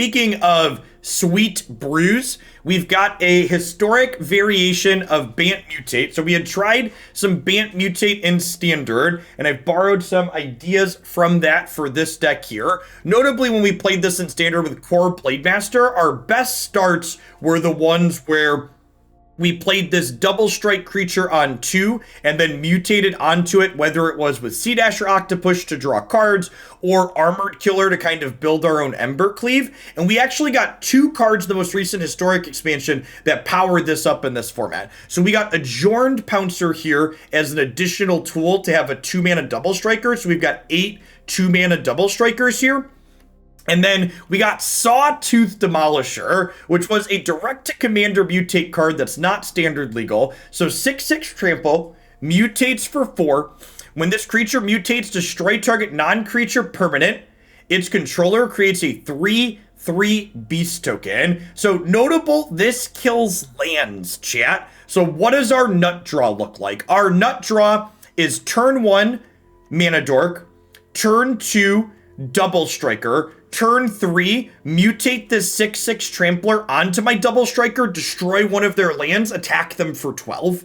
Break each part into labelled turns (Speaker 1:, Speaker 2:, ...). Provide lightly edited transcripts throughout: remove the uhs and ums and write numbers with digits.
Speaker 1: speaking of sweet brews, we've got a historic variation of Bant Mutate. So we had tried some Bant Mutate in Standard, and I've borrowed some ideas from that for this deck here. Notably, when we played this in Standard with Kor Blademaster, our best starts were the ones where we played this double strike creature on 2 and then mutated onto it, whether it was with Sea-Dasher Octopus to draw cards or Armored Killer to kind of build our own Embercleave. And we actually got 2 cards in the most recent historic expansion that powered this up in this format. So we got Adorned Pouncer here as an additional tool to have a 2-mana double striker. So we've got 8 2-mana double strikers here. And then we got Sawtusk Demolisher, which was a direct-to-commander mutate card that's not standard legal. So 6/6 trample, mutates for 4. When this creature mutates, destroy target non-creature permanent. Its controller creates a 3/3 beast token. So notable, this kills lands, chat. So what does our nut draw look like? Our nut draw is turn 1, Mana Dork, turn 2, Double Striker, turn 3, mutate this 6/6 Trampler onto my Double Striker, destroy one of their lands, attack them for 12.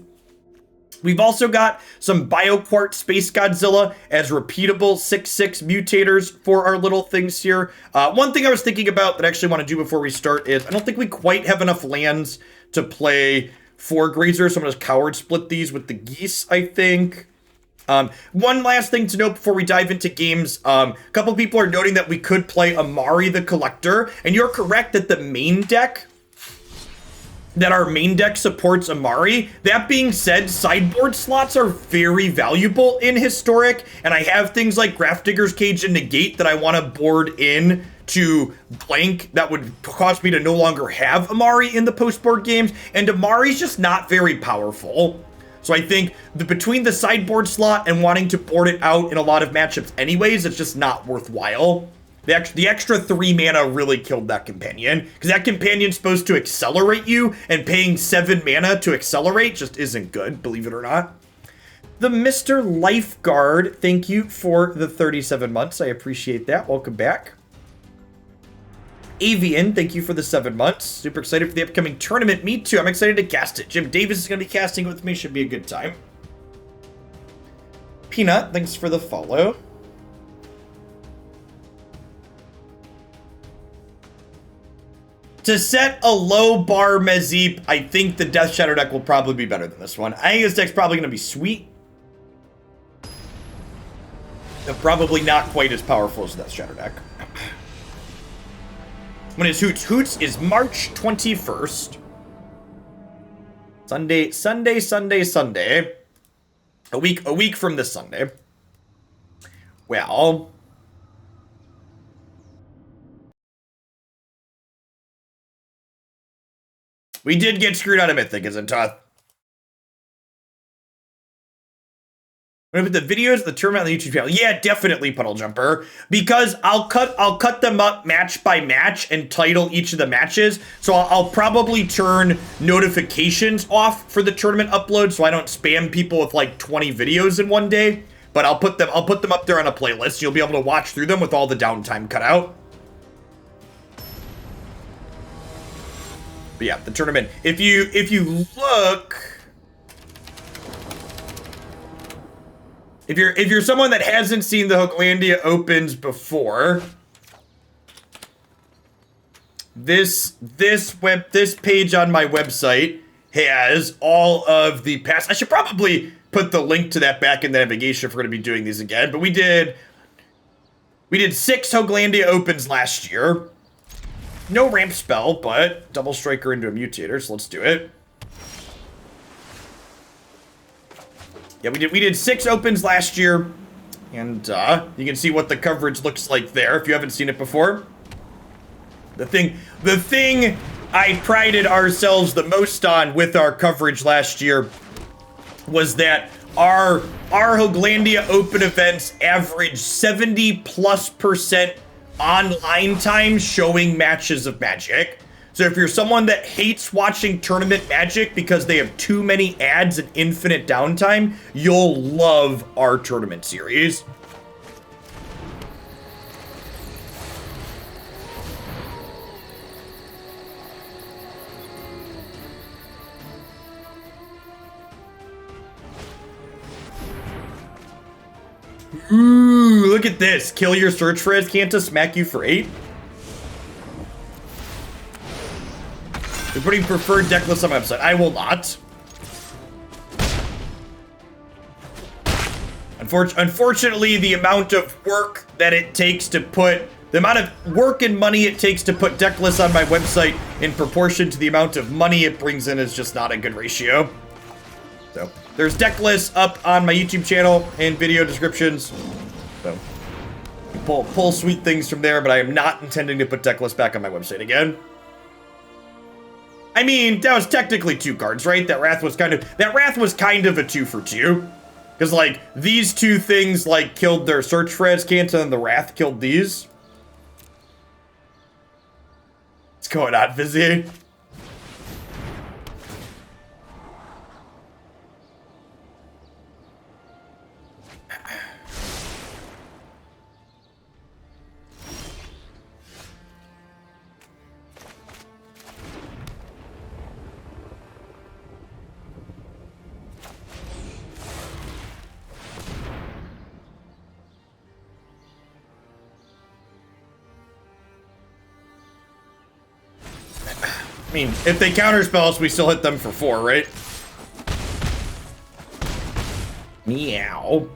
Speaker 1: We've also got some BioQuart Space Godzilla as repeatable 6/6 mutators for our little things here. One thing I was thinking about that I actually want to do before we start is I don't think we quite have enough lands to play 4 Grazer, so I'm going to coward split these with the geese, I think. One last thing to note before we dive into games, a couple people are noting that we could play Amari the Collector, and you're correct that our main deck supports Amari. That being said, sideboard slots are very valuable in Historic, and I have things like Grafdigger's Cage and Negate that I want to board in to blank that would cause me to no longer have Amari in the post-board games, and Amari's just not very powerful. So I think between the sideboard slot and wanting to board it out in a lot of matchups anyways, it's just not worthwhile. The extra 3 mana really killed that companion, because that companion's supposed to accelerate you, and paying 7 mana to accelerate just isn't good, believe it or not. The Mr. Lifeguard, thank you for the 37 months. I appreciate that. Welcome back. Avian, thank you for the 7 months. Super excited for the upcoming tournament. Me too. I'm excited to cast it. Jim Davis is going to be casting with me. Should be a good time. Peanut, thanks for the follow. To set a low bar Mezip, I think the Death Shadow deck will probably be better than this one. I think this deck's probably going to be sweet, but probably not quite as powerful as the Death Shadow deck. When is Hoots? Hoots is March 21st. Sunday. A week from this Sunday. Well, we did get screwed out of Mythic, isn't it? I'm gonna put the videos of the tournament on the YouTube channel. Yeah, definitely, Puddle Jumper. Because I'll cut them up match by match and title each of the matches. So I'll probably turn notifications off for the tournament upload so I don't spam people with like 20 videos in one day. But I'll put them up there on a playlist. You'll be able to watch through them with all the downtime cut out. But yeah, the tournament. If you look. If you're someone that hasn't seen the Hooglandia Opens before, this page on my website has all of the past. I should probably put the link to that back in the navigation if we're going to be doing these again. But we did 6 Hooglandia Opens last year. No ramp spell, but double striker into a mutator, so let's do it. Yeah, we did 6 opens last year, and you can see what the coverage looks like there if you haven't seen it before. The thing I prided ourselves the most on with our coverage last year was that our Hooglandia Open events averaged 70+% online time showing matches of Magic. So if you're someone that hates watching tournament Magic because they have too many ads and infinite downtime, you'll love our tournament series. Ooh, look at this. Kill your search for Azcanta, smack you for 8. You're putting preferred deck lists on my website. I will not. Unfortunately, the amount of work that it takes to put, the amount of work and money it takes to put deck lists on my website in proportion to the amount of money it brings in is just not a good ratio. So, there's deck lists up on my YouTube channel and video descriptions. So, you pull sweet things from there, but I am not intending to put deck lists back on my website again. I mean, that was technically 2 cards, right? That Wrath was kind of a 2 for 2. Because, like, these 2 things, like, killed their search for Azcanta and the Wrath killed these. What's going on, Vizzy? I mean, if they counterspell us, we still hit them for 4, right? Meow.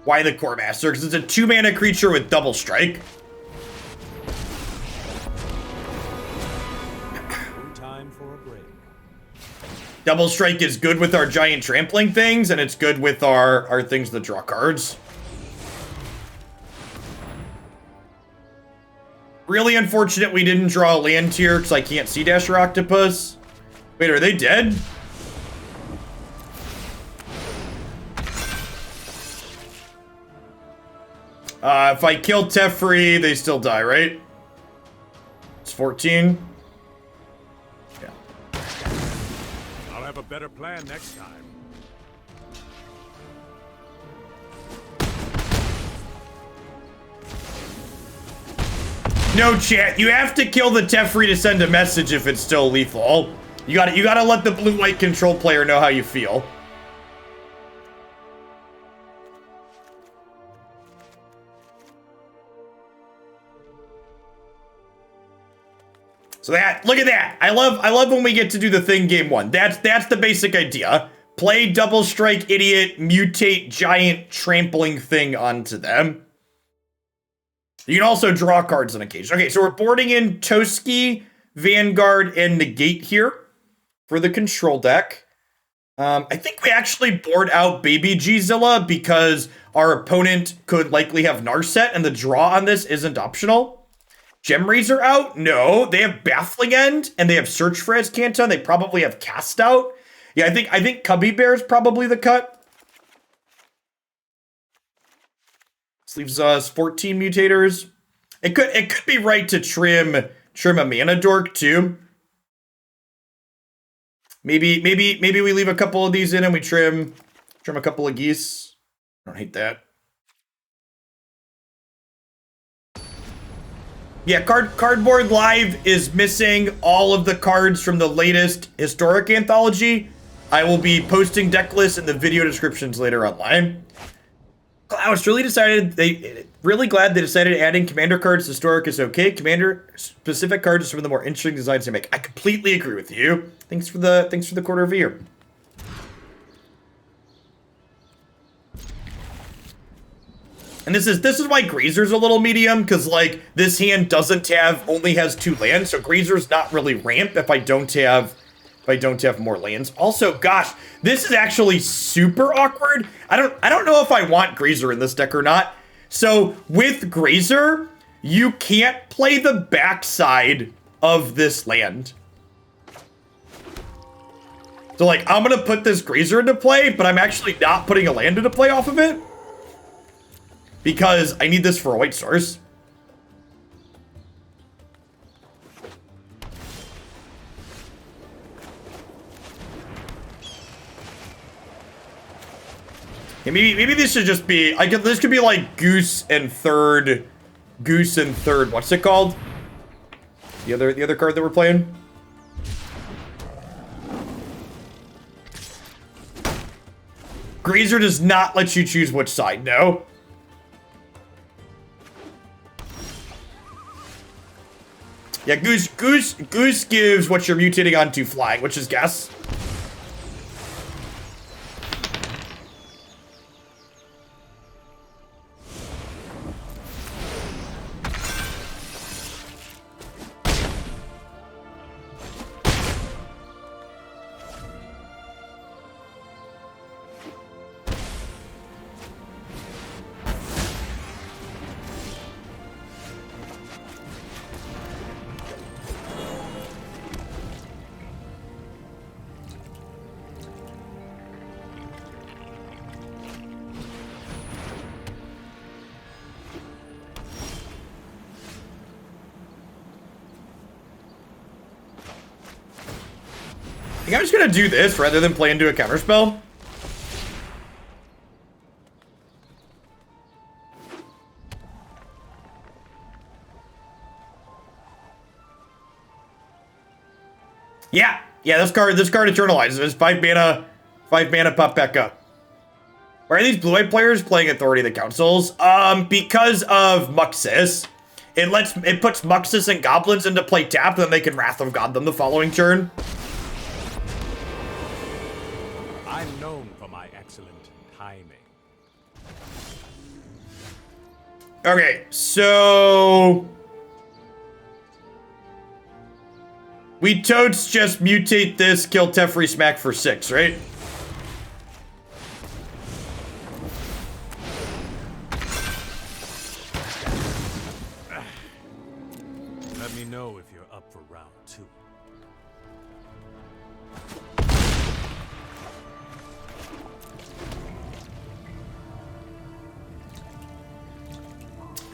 Speaker 1: Why the Kor Blademaster? Because it's a 2-mana creature with double strike.
Speaker 2: Time for a break.
Speaker 1: Double strike is good with our giant trampling things, and it's good with our things that draw cards. Really unfortunate we didn't draw a land here because I can't Sea-Dasher Octopus. Wait, are they dead? If I kill Teferi, they still die, right? It's 14. Yeah.
Speaker 2: I'll have a better plan next time.
Speaker 1: No, chat. You have to kill the Teferi to send a message if it's still lethal. You gotta let the blue-white control player know how you feel. So look at that. I love when we get to do the thing game 1. That's the basic idea. Play double strike idiot, mutate giant trampling thing onto them. You can also draw cards on occasion. Okay, so we're boarding in Toski, Vanguard, and Negate here for the control deck. I think we actually board out Baby G-Zilla because our opponent could likely have Narset, and the draw on this isn't optional. Gemrazer out? No. They have Baffling End, and they have Search for Azcanta, and they probably have Cast Out. Yeah, I think Cubby Bear is probably the cut. This leaves us 14 mutators. It could be right to trim a mana dork too. Maybe we leave a couple of these in and we trim a couple of geese. I don't hate that. Yeah, Cardboard Live is missing all of the cards from the latest historic anthology. I will be posting deck lists in the video descriptions later online. I was really glad they decided adding commander cards to historic is okay. Commander specific cards are some of the more interesting designs they make. I completely agree with you. Thanks for the quarter of a year. And this is why Grazer's a little medium, because like this hand only has 2 lands, so Grazer's not really ramp if I don't have more lands. Also, gosh, this is actually super awkward. I don't know if I want Grazer in this deck or not. So with Grazer, you can't play the backside of this land. So like, I'm gonna put this Grazer into play, but I'm actually not putting a land into play off of it. Because I need this for a white source. Yeah, maybe this should just be, this could be like Goose and third, what's it called? The other card that we're playing? Grazer does not let you choose which side, no? Yeah, Goose gives what you're mutating onto flying, which is guess. I think I'm just gonna do this rather than play into a counterspell. Yeah, this card eternalizes. It's 5 mana pop back up. Why are these blue-white players playing Authority of the Councils? Because of Muxus. It puts Muxus and Goblins into play tapped, then they can Wrath of God them the following turn.
Speaker 2: I'm known for my excellent timing.
Speaker 1: Okay, so we totes just mutate this, kill Teferi Smack for 6, right?
Speaker 2: Let me know if you're up for round 2.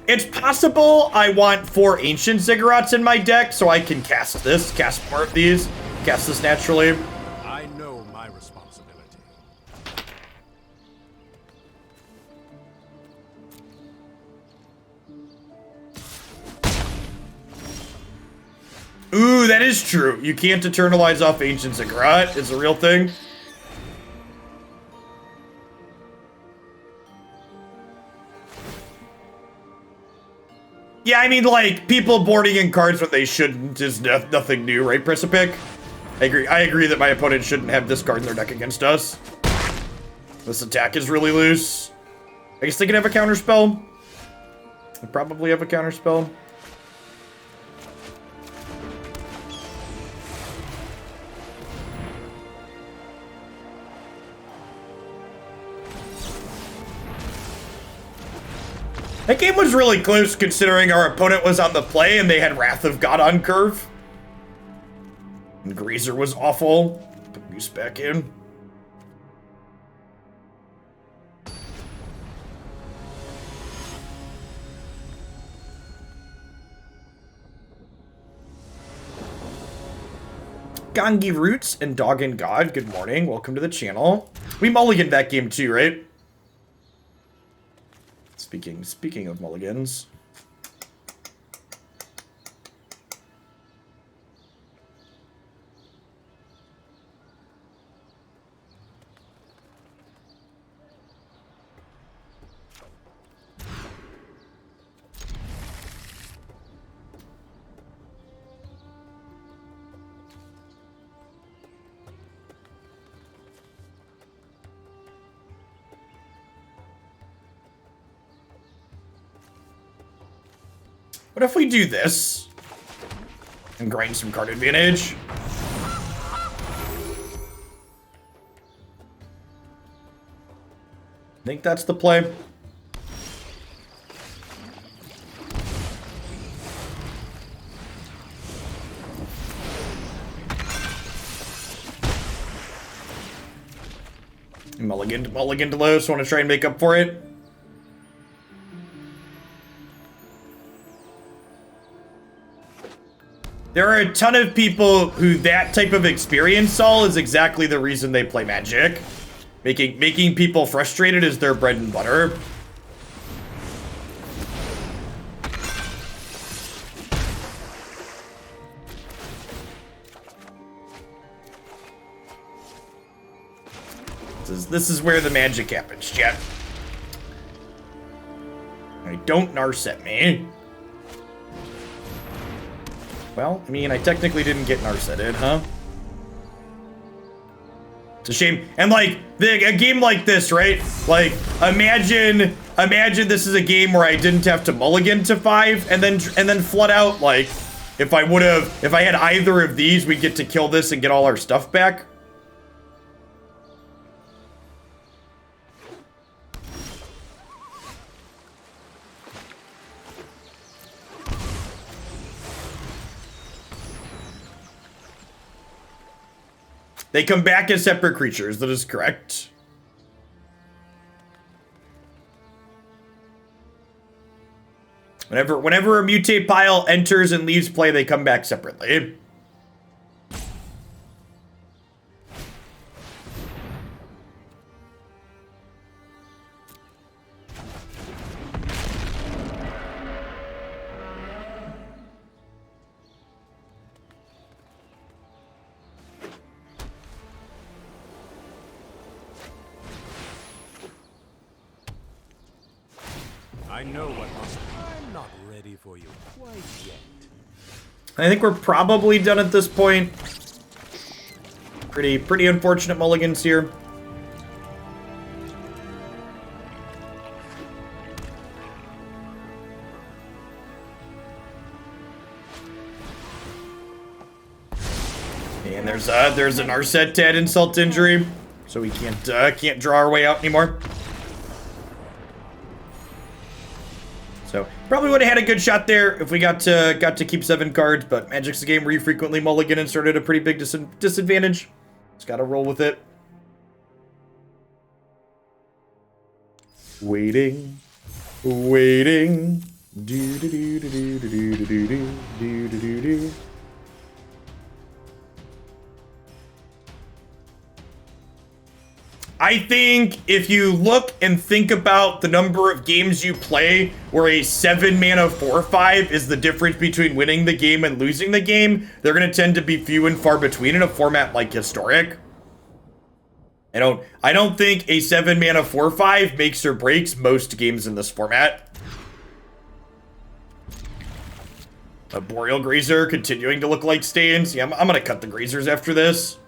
Speaker 1: It's possible I want 4 Ancient Ziggurats in my deck so I can cast more of these, cast this naturally.
Speaker 2: I know my responsibility.
Speaker 1: Ooh, that is true. You can't eternalize off Ancient Ziggurat. It's a real thing. Yeah, I mean, like, people boarding in cards when they shouldn't is nothing new, right, Precipic? I agree that my opponent shouldn't have this card in their deck against us. This attack is really loose. I guess they can have a counterspell. They probably have a counterspell. That game was really close considering our opponent was on the play and they had Wrath of God on curve. And Grazer was awful. Put Goose back in. Gangi Roots and Dog and God, good morning. Welcome to the channel. We mulliganed that game too, right? Speaking of mulligans. What if we do this and grind some card advantage? I think that's the play. Mulligan to low, so I want to try and make up for it. There are a ton of people who that type of experience, Saul, is exactly the reason they play Magic. Making people frustrated is their bread and butter. This is where the magic happens, chat. Don't narset me. Well, I mean, I technically didn't get narsetted, huh? It's a shame. And like a game like this, right? Like imagine this is a game where I didn't have to mulligan to 5 and then flood out. Like if I had either of these, we'd get to kill this and get all our stuff back. They come back as separate creatures, that is correct. Whenever a mutate pile enters and leaves play, they come back separately.
Speaker 2: I know what must. I'm not ready for you quite yet.
Speaker 1: I think we're probably done at this point. Pretty unfortunate mulligans here. And there's an Narset to add insult to injury, so we can't draw our way out anymore. So probably would have had a good shot there if we got to keep 7 cards, but Magic's a game where you frequently mulligan and started a pretty big disadvantage. Just gotta roll with it. Waiting. Do do do do do do do do do do do do. I think if you look and think about the number of games you play where a 7-mana 4/5 is the difference between winning the game and losing the game, they're going to tend to be few and far between in a format like Historic. I don't think a 7-mana 4/5 makes or breaks most games in this format. A Boreal Grazer continuing to look like stains. Yeah, I'm going to cut the Grazers after this.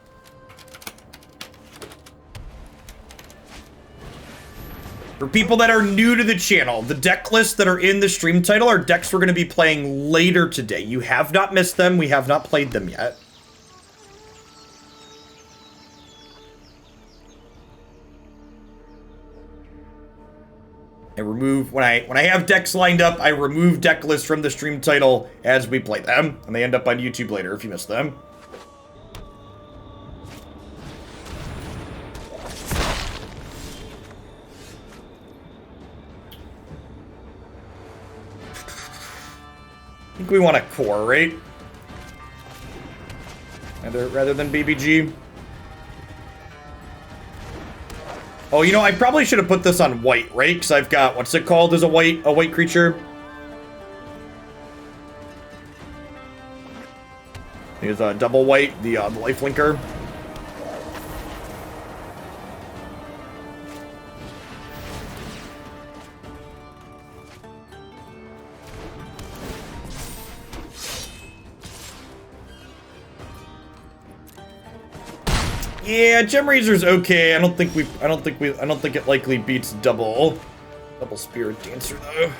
Speaker 1: For people that are new to the channel, the deck lists that are in the stream title are decks we're going to be playing later today. You have not missed them. We have not played them yet. I remove, when I have decks lined up, I remove deck lists from the stream title as we play them, and they end up on YouTube later if you missed them. I think we want a Kor, right? Rather than BBG. Oh, you know, I probably should have put this on white, right? Because I've got, what's it called as a white creature? Here's a double white, the lifelinker. Yeah, Gemrazer's okay. I don't think it likely beats double Spirit Dancer though.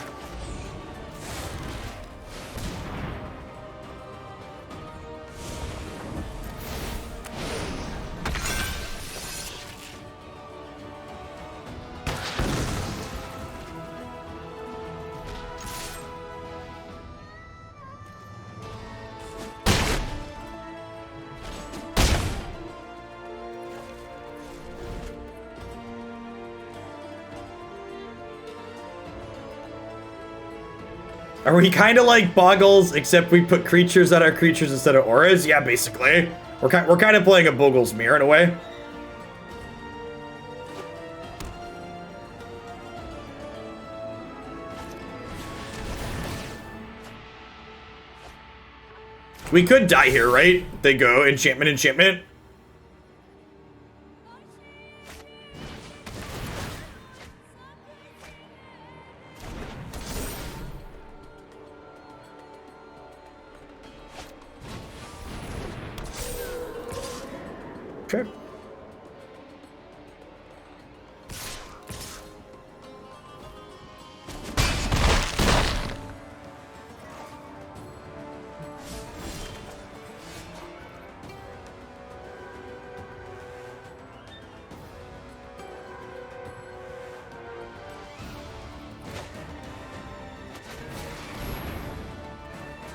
Speaker 1: Are we kind of like Boggles, except we put creatures that are creatures instead of auras? Yeah, basically. We're kind of playing a Boggles Mirror in a way. We could die here, right? They go enchantment. Okay.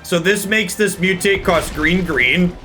Speaker 1: So this makes this mutate cost green.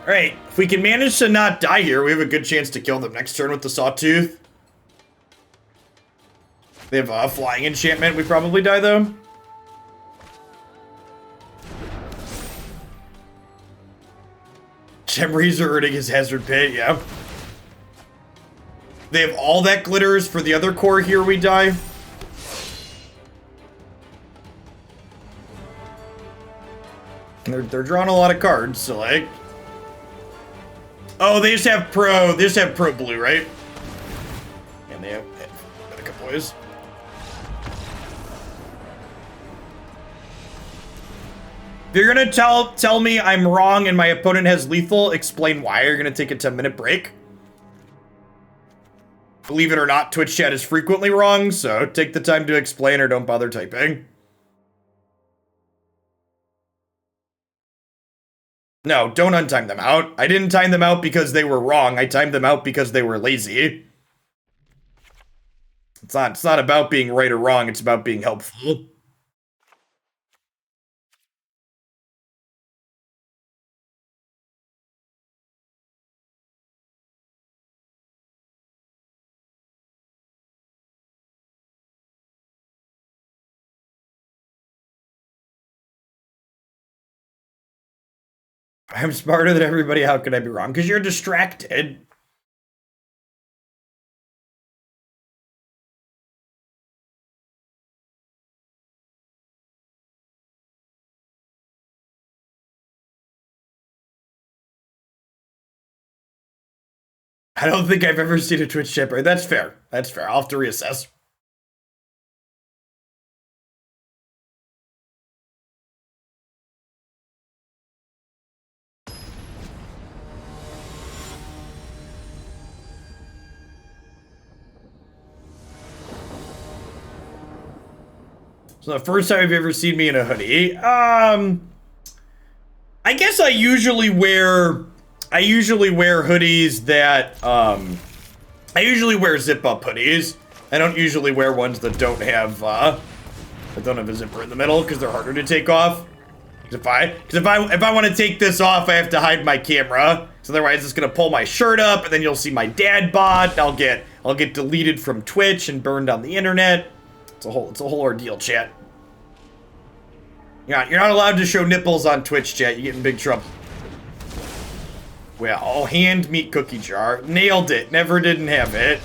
Speaker 1: Alright, if we can manage to not die here, we have a good chance to kill them next turn with the Sawtooth. They have a flying enchantment. We probably die, though. Gemrazer earning his Hazard Pit, yeah. They have all that glitters for the other core here, we die. They're drawing a lot of cards, so like... Oh, they just have pro blue, right? And they have a couple ways. If you're gonna tell me I'm wrong and my opponent has lethal, explain why. You're gonna take a 10-minute break. Believe it or not, Twitch chat is frequently wrong, so take the time to explain or don't bother typing. No, don't untime them out. I didn't time them out because they were wrong. I timed them out because they were lazy. It's not about being right or wrong. It's about being helpful. I'm smarter than everybody. How could I be wrong? Because you're distracted. I don't think I've ever seen a Twitch chat break. That's fair. That's fair. I'll have to reassess. So the first time you've ever seen me in a hoodie, I guess I usually wear hoodies that, I usually wear zip-up hoodies. I don't usually wear ones that don't have a zipper in the middle because they're harder to take off. If I want to take this off, I have to hide my camera. So otherwise, it's gonna pull my shirt up, and then you'll see my dad bod. I'll get deleted from Twitch and burned on the internet. It's a whole ordeal, chat. You're not allowed to show nipples on Twitch, chat. You get in big trouble. Well, hand meat cookie jar. Nailed it. Never didn't have it.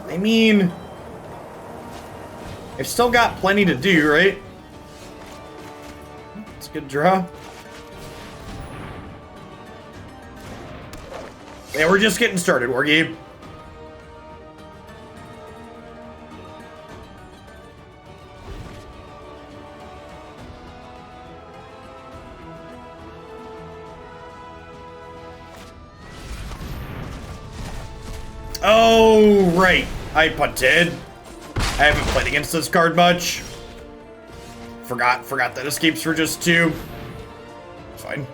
Speaker 1: I mean, I've still got plenty to do, right? It's a good draw. Yeah, we're just getting started, Wargame. Oh, right. I punted. I haven't played against this card much. Forgot that escapes for just 2. It's fine.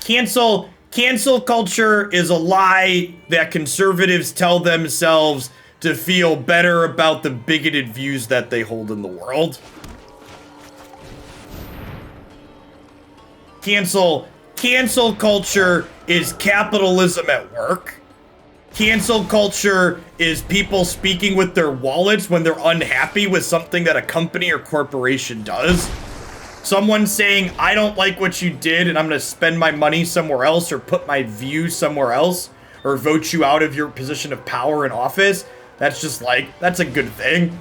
Speaker 1: Cancel culture is a lie that conservatives tell themselves to feel better about the bigoted views that they hold in the world. Cancel culture is capitalism at work. Cancel culture is people speaking with their wallets when they're unhappy with something that a company or corporation does. Someone saying, I don't like what you did and I'm going to spend my money somewhere else or put my view somewhere else or vote you out of your position of power in office. That's just like, that's a good thing.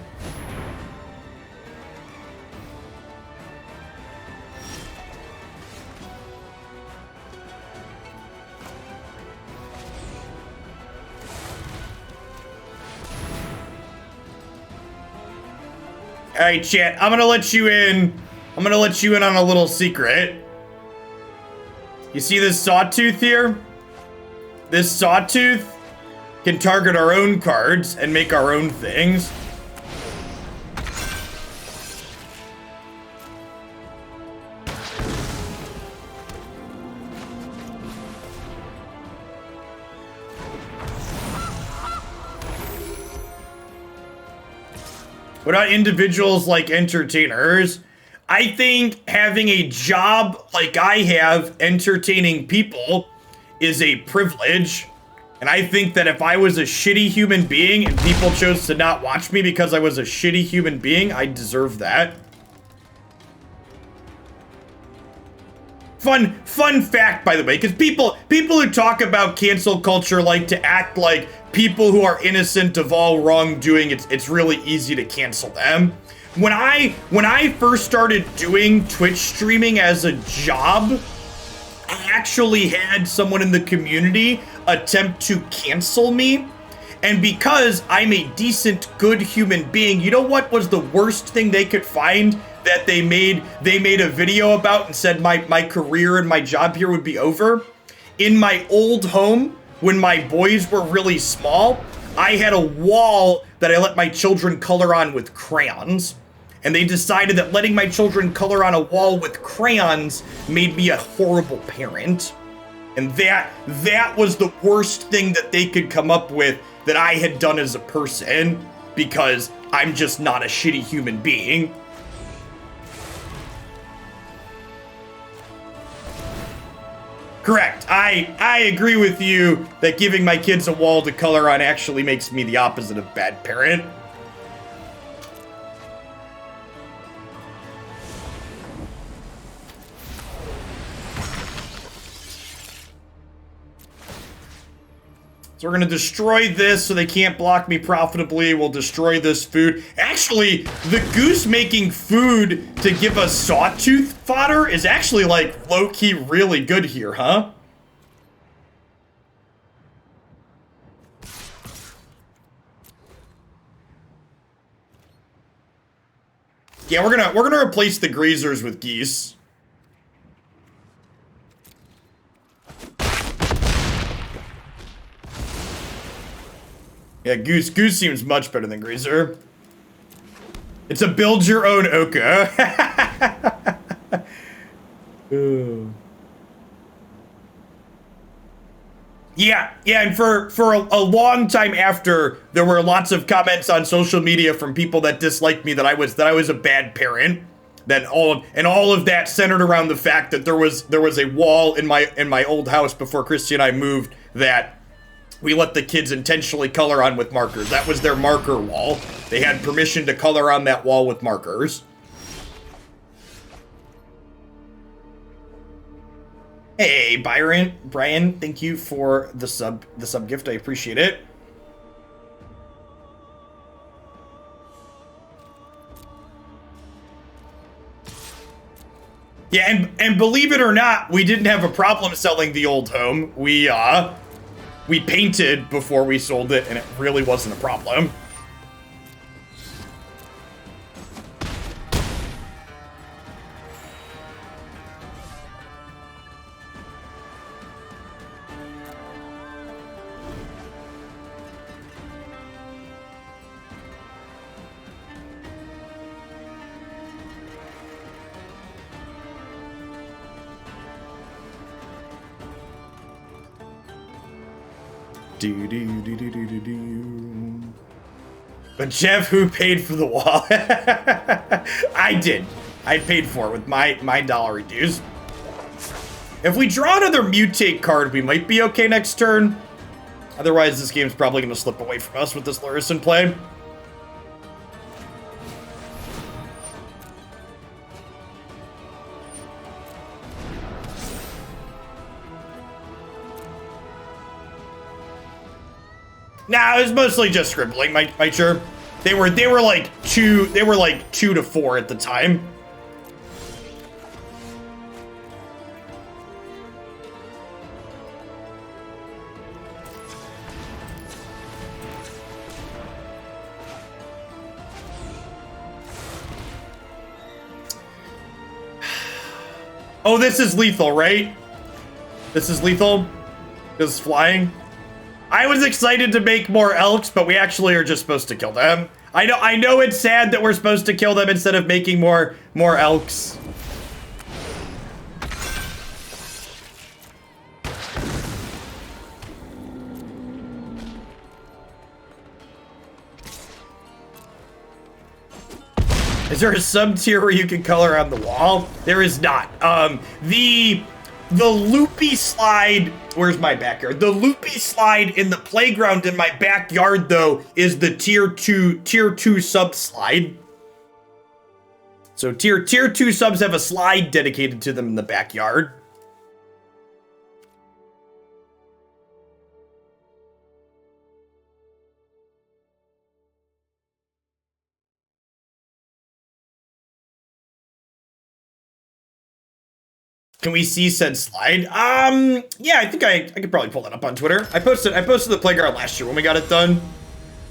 Speaker 1: All right, chat, I'm going to let you in. I'm gonna let you in on a little secret. You see this Sawtooth here? This Sawtooth can target our own cards and make our own things. What about individuals like entertainers? I think having a job like I have, entertaining people, is a privilege. And I think that if I was a shitty human being and people chose to not watch me because I was a shitty human being, I deserve that. Fun fact, by the way, because people who talk about cancel culture like to act like people who are innocent of all wrongdoing, it's really easy to cancel them. When I first started doing Twitch streaming as a job, I actually had someone in the community attempt to cancel me. And because I'm a decent, good human being, you know what was the worst thing they could find that they made a video about and said my career and my job here would be over? In my old home, when my boys were really small, I had a wall that I let my children color on with crayons. And they decided that letting my children color on a wall with crayons made me a horrible parent. And that was the worst thing that they could come up with that I had done as a person, because I'm just not a shitty human being. Correct. I agree with you that giving my kids a wall to color on actually makes me the opposite of bad parent. So we're going to destroy this so they can't block me profitably. We'll destroy this food. Actually, the goose making food to give us sawtooth fodder is actually, like, low-key really good here, huh? Yeah, we're gonna replace the grazers with geese. Yeah, Goose seems much better than Grazer. It's a build your own Oka. Yeah, and for a long time after, there were lots of comments on social media from people that disliked me that I was a bad parent. That all of that centered around the fact that there was a wall in my old house before Christy and I moved that we let the kids intentionally color on with markers. That was their marker wall. They had permission to color on that wall with markers. Hey, Brian, thank you for the sub gift. I appreciate it. Yeah, and believe it or not, we didn't have a problem selling the old home. We painted before we sold it, and it really wasn't a problem. But Jeff, who paid for the wall? I did. I paid for it with my dollar dues. If we draw another Mutate card, we might be okay next turn. Otherwise, this game's probably going to slip away from us with this Lurrus in play. Nah, it was mostly just scribbling, my sure. They were like 2 to 4 at the time. Oh, this is lethal, right? This is lethal? This is flying? I was excited to make more elks, but we actually are just supposed to kill them. I know it's sad that we're supposed to kill them instead of making more elks. Is there a sub-tier where you can color on the wall? There is not. The loopy slide, where's my backyard? The loopy slide in the playground in my backyard, though, is the tier 2 sub slide. So tier 2 subs have a slide dedicated to them in the backyard. Can we see said slide? Yeah, I think I could probably pull that up on Twitter. I posted the playground last year when we got it done.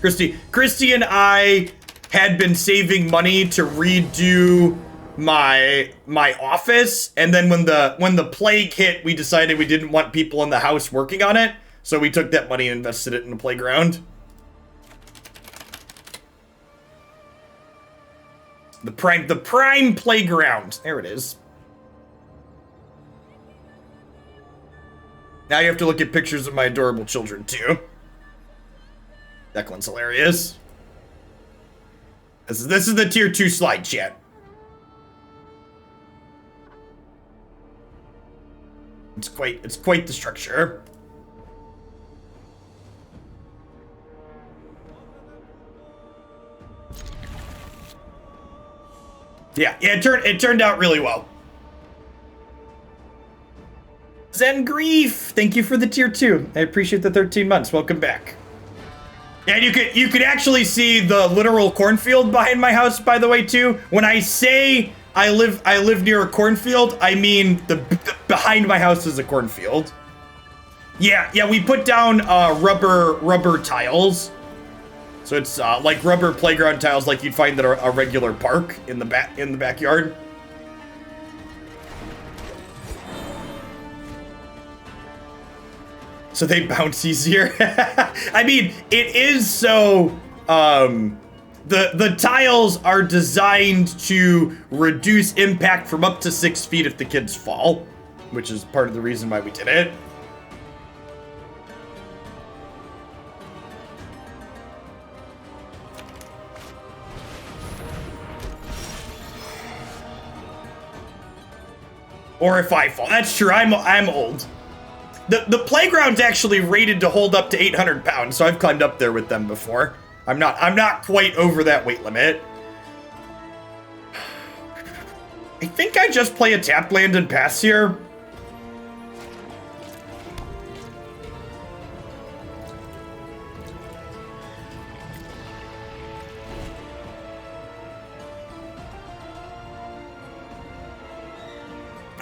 Speaker 1: Christy and I had been saving money to redo my office, and then when the plague hit, we decided we didn't want people in the house working on it, so we took that money and invested it in the playground. The prime playground. There it is. Now you have to look at pictures of my adorable children, too. Declan's hilarious. This is the tier 2 slide, chat. It's quite the structure. Yeah, it turned out really well. Zen Grief, thank you for the tier 2. I appreciate the 13 months. Welcome back. And you could actually see the literal cornfield behind my house, by the way, too. When I say I live near a cornfield, I mean the behind my house is a cornfield. Yeah, we put down rubber tiles. So it's like rubber playground tiles like you'd find at a regular park in the backyard. So they bounce easier. I mean, it is so, the tiles are designed to reduce impact from up to 6 feet if the kids fall, which is part of the reason why we did it. Or if I fall. That's true, I'm old. The playground's actually rated to hold up to 800 pounds, so I've climbed up there with them before. I'm not quite over that weight limit. I think I just play a tap land and pass here.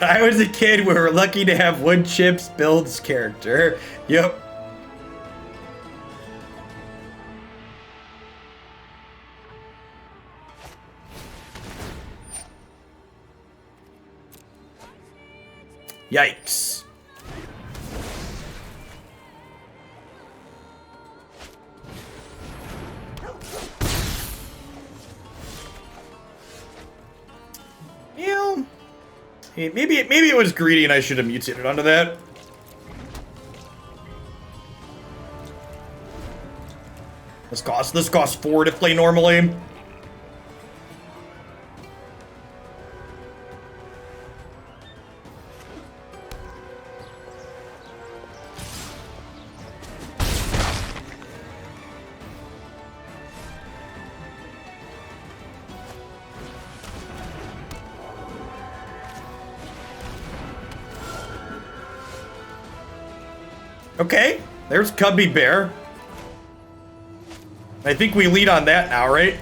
Speaker 1: When I was a kid, we were lucky to have wood chips builds character. Yep. Yikes. Yeah. Hey, maybe it was greedy and I should have mutated onto that. This costs 4 to play normally. Okay, there's Cubby Bear. I think we lead on that now, right?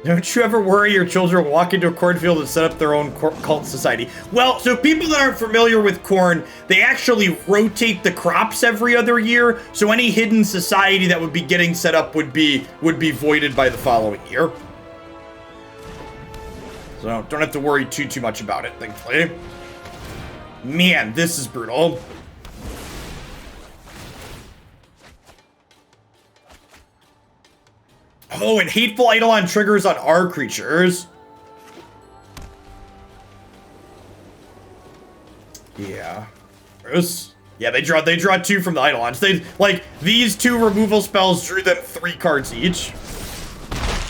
Speaker 1: Don't you ever worry your children will walk into a cornfield and set up their own cult society? Well, so people that aren't familiar with corn, they actually rotate the crops every other year. So any hidden society that would be getting set up would be voided by the following year. So don't have to worry too much about it, thankfully. Man, this is brutal. Oh, and Hateful Eidolon triggers on our creatures. Yeah. Gross. Yeah, they draw 2 from the Eidolons. These 2 removal spells drew them 3 cards each.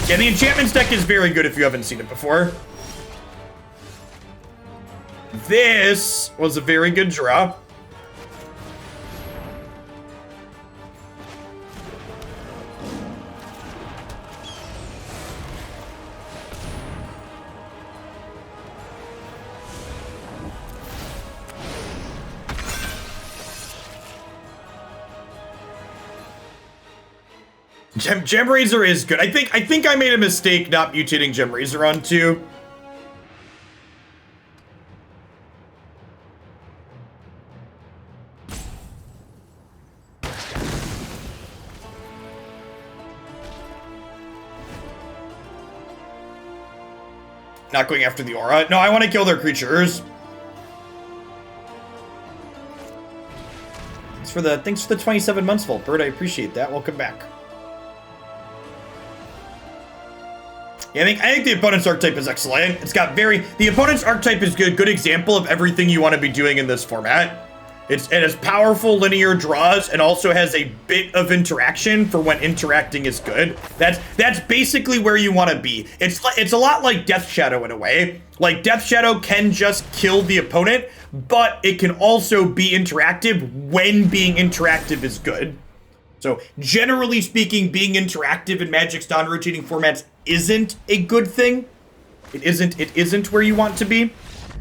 Speaker 1: Yeah, the enchantments deck is very good if you haven't seen it before. This was a very good draw. Gemrazer is good. I think I made a mistake not mutating Gemrazer on 2. Not going after the aura. No, I want to kill their creatures. Thanks for the 27 months, Volt Bird. I appreciate that. Welcome back. Yeah, I think the opponent's archetype is excellent. The opponent's archetype is good example of everything you want to be doing in this format. It has powerful linear draws and also has a bit of interaction for when interacting is good. That's basically where you want to be. It's a lot like Death Shadow in a way. Like Death Shadow can just kill the opponent, but it can also be interactive when being interactive is good. So generally speaking, being interactive in Magic's non-rotating formats isn't a good thing. It isn't where you want to be.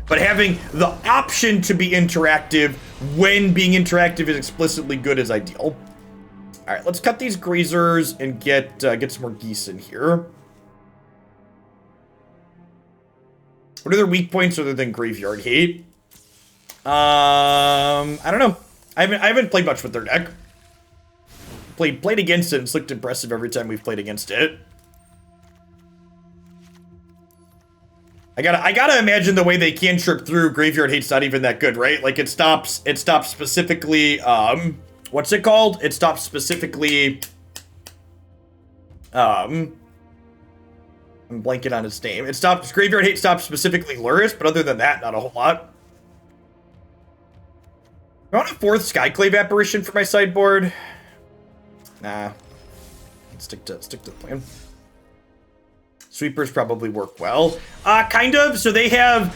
Speaker 1: But having the option to be interactive when being interactive is explicitly good is ideal. All right, let's cut these grazers and get some more geese in here. What are their weak points other than graveyard hate? I don't know. I haven't played much with their deck. Played against it and it's looked impressive every time we've played against it. I gotta imagine the way they cantrip through graveyard hate's not even that good, right? Like it stops specifically, what's it called? It stops specifically, I'm blanking on its name. Graveyard hate stops specifically Luris, but other than that, not a whole lot. I want a 4th Skyclave Apparition for my sideboard. Nah. Stick to the plan. Sweepers probably work well. Kind of. So they have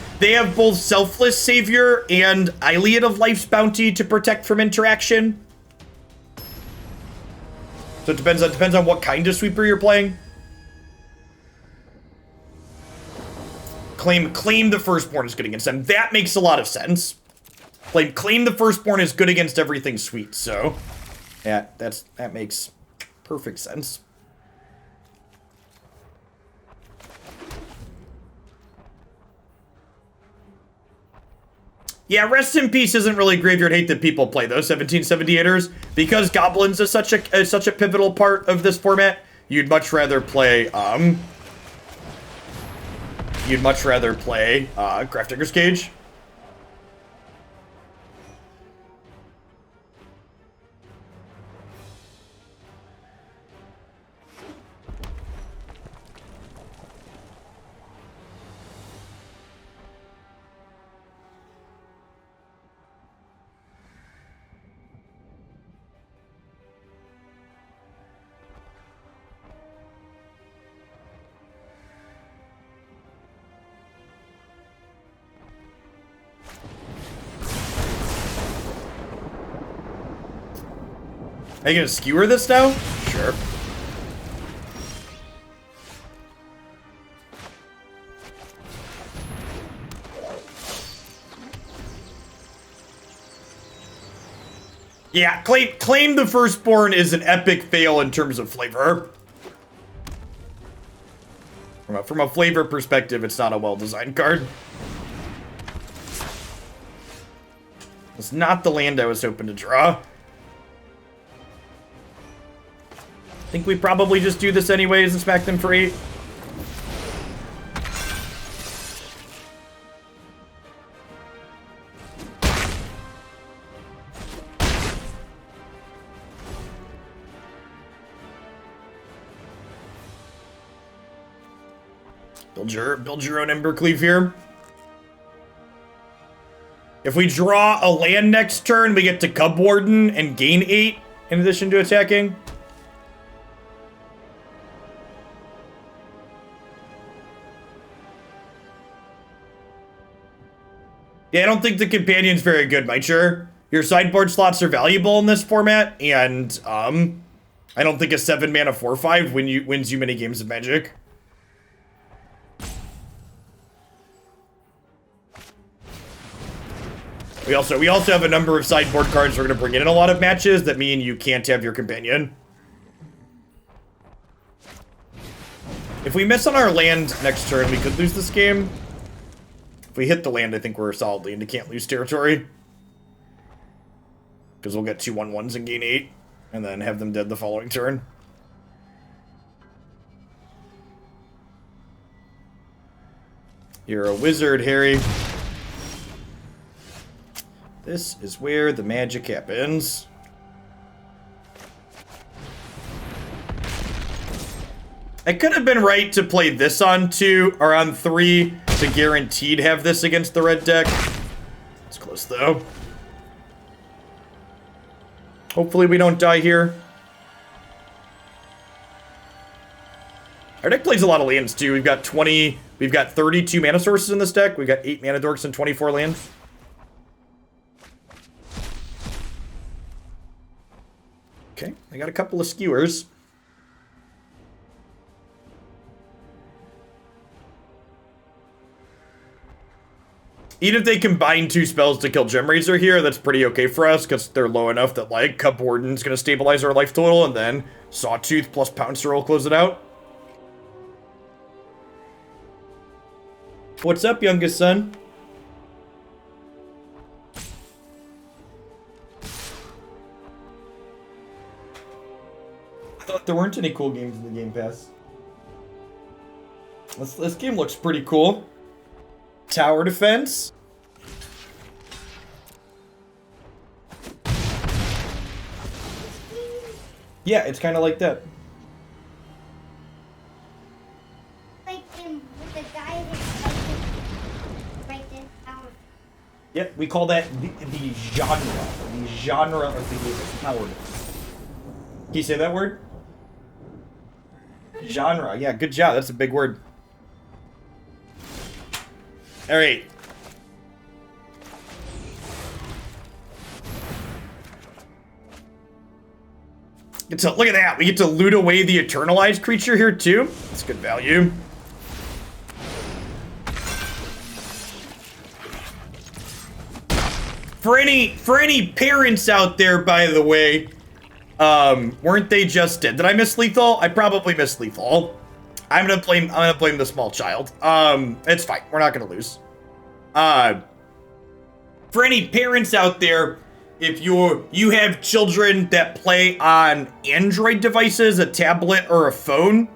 Speaker 1: both Selfless Savior and Iliad of Life's Bounty to protect from interaction. So it depends on what kind of sweeper you're playing. Claim the Firstborn is good against them. That makes a lot of sense. Claim the Firstborn is good against everything sweet. So yeah, that makes perfect sense. Yeah, Rest in Peace isn't really Graveyard Hate that people play, though, 1778ers. Because Goblins is such a pivotal part of this format, you'd much rather play, Grafdigger's Cage. Are you gonna skewer this now? Sure. Yeah, claim the Firstborn is an epic fail in terms of flavor. From a flavor perspective, it's not a well-designed card. It's not the land I was hoping to draw. I think we probably just do this anyways and smack them for 8. Build your own Embercleave here. If we draw a land next turn, we get to Cubwarden and gain 8 in addition to attacking. Yeah, I don't think the Companion's very good, Mitre. Your sideboard slots are valuable in this format, and I don't think a 7-mana 4/5 wins you many games of Magic. We also have a number of sideboard cards we're going to bring in a lot of matches that mean you can't have your Companion. If we miss on our land next turn, we could lose this game. If we hit the land, I think we're solidly into can't lose territory. Because we'll get 2 1/1s and gain 8, and then have them dead the following turn. You're a wizard, Harry. This is where the magic happens. I could have been right to play this on 2 or on 3 to guaranteed have this against the red deck. It's close though. Hopefully we don't die here. Our deck plays a lot of lands too. We've got 32 mana sources in this deck. We've got 8 mana dorks and 24 lands. Okay, I got a couple of skewers. Even if they combine 2 spells to kill Gemrazer here, that's pretty okay for us, because they're low enough that, like, Cubwarden's gonna stabilize our life total, and then Sawtooth plus Pouncer will close it out. What's up, youngest son? I thought there weren't any cool games in the Game Pass. This game looks pretty cool. Tower defense. Yeah, it's kind of like that.
Speaker 3: Like with the guy that's right this tower.
Speaker 1: Yep, we call that the genre. The genre of the game is tower defense. Can you say that word? Genre. Yeah, good job. That's a big word. All right. Look at that. We get to loot away the Eternalized creature here too. That's good value. For any parents out there, by the way, weren't they just dead? Did I miss lethal? I probably missed lethal. I'm gonna blame the small child. It's fine. We're not gonna lose. For any parents out there, if you have children that play on Android devices, a tablet or a phone,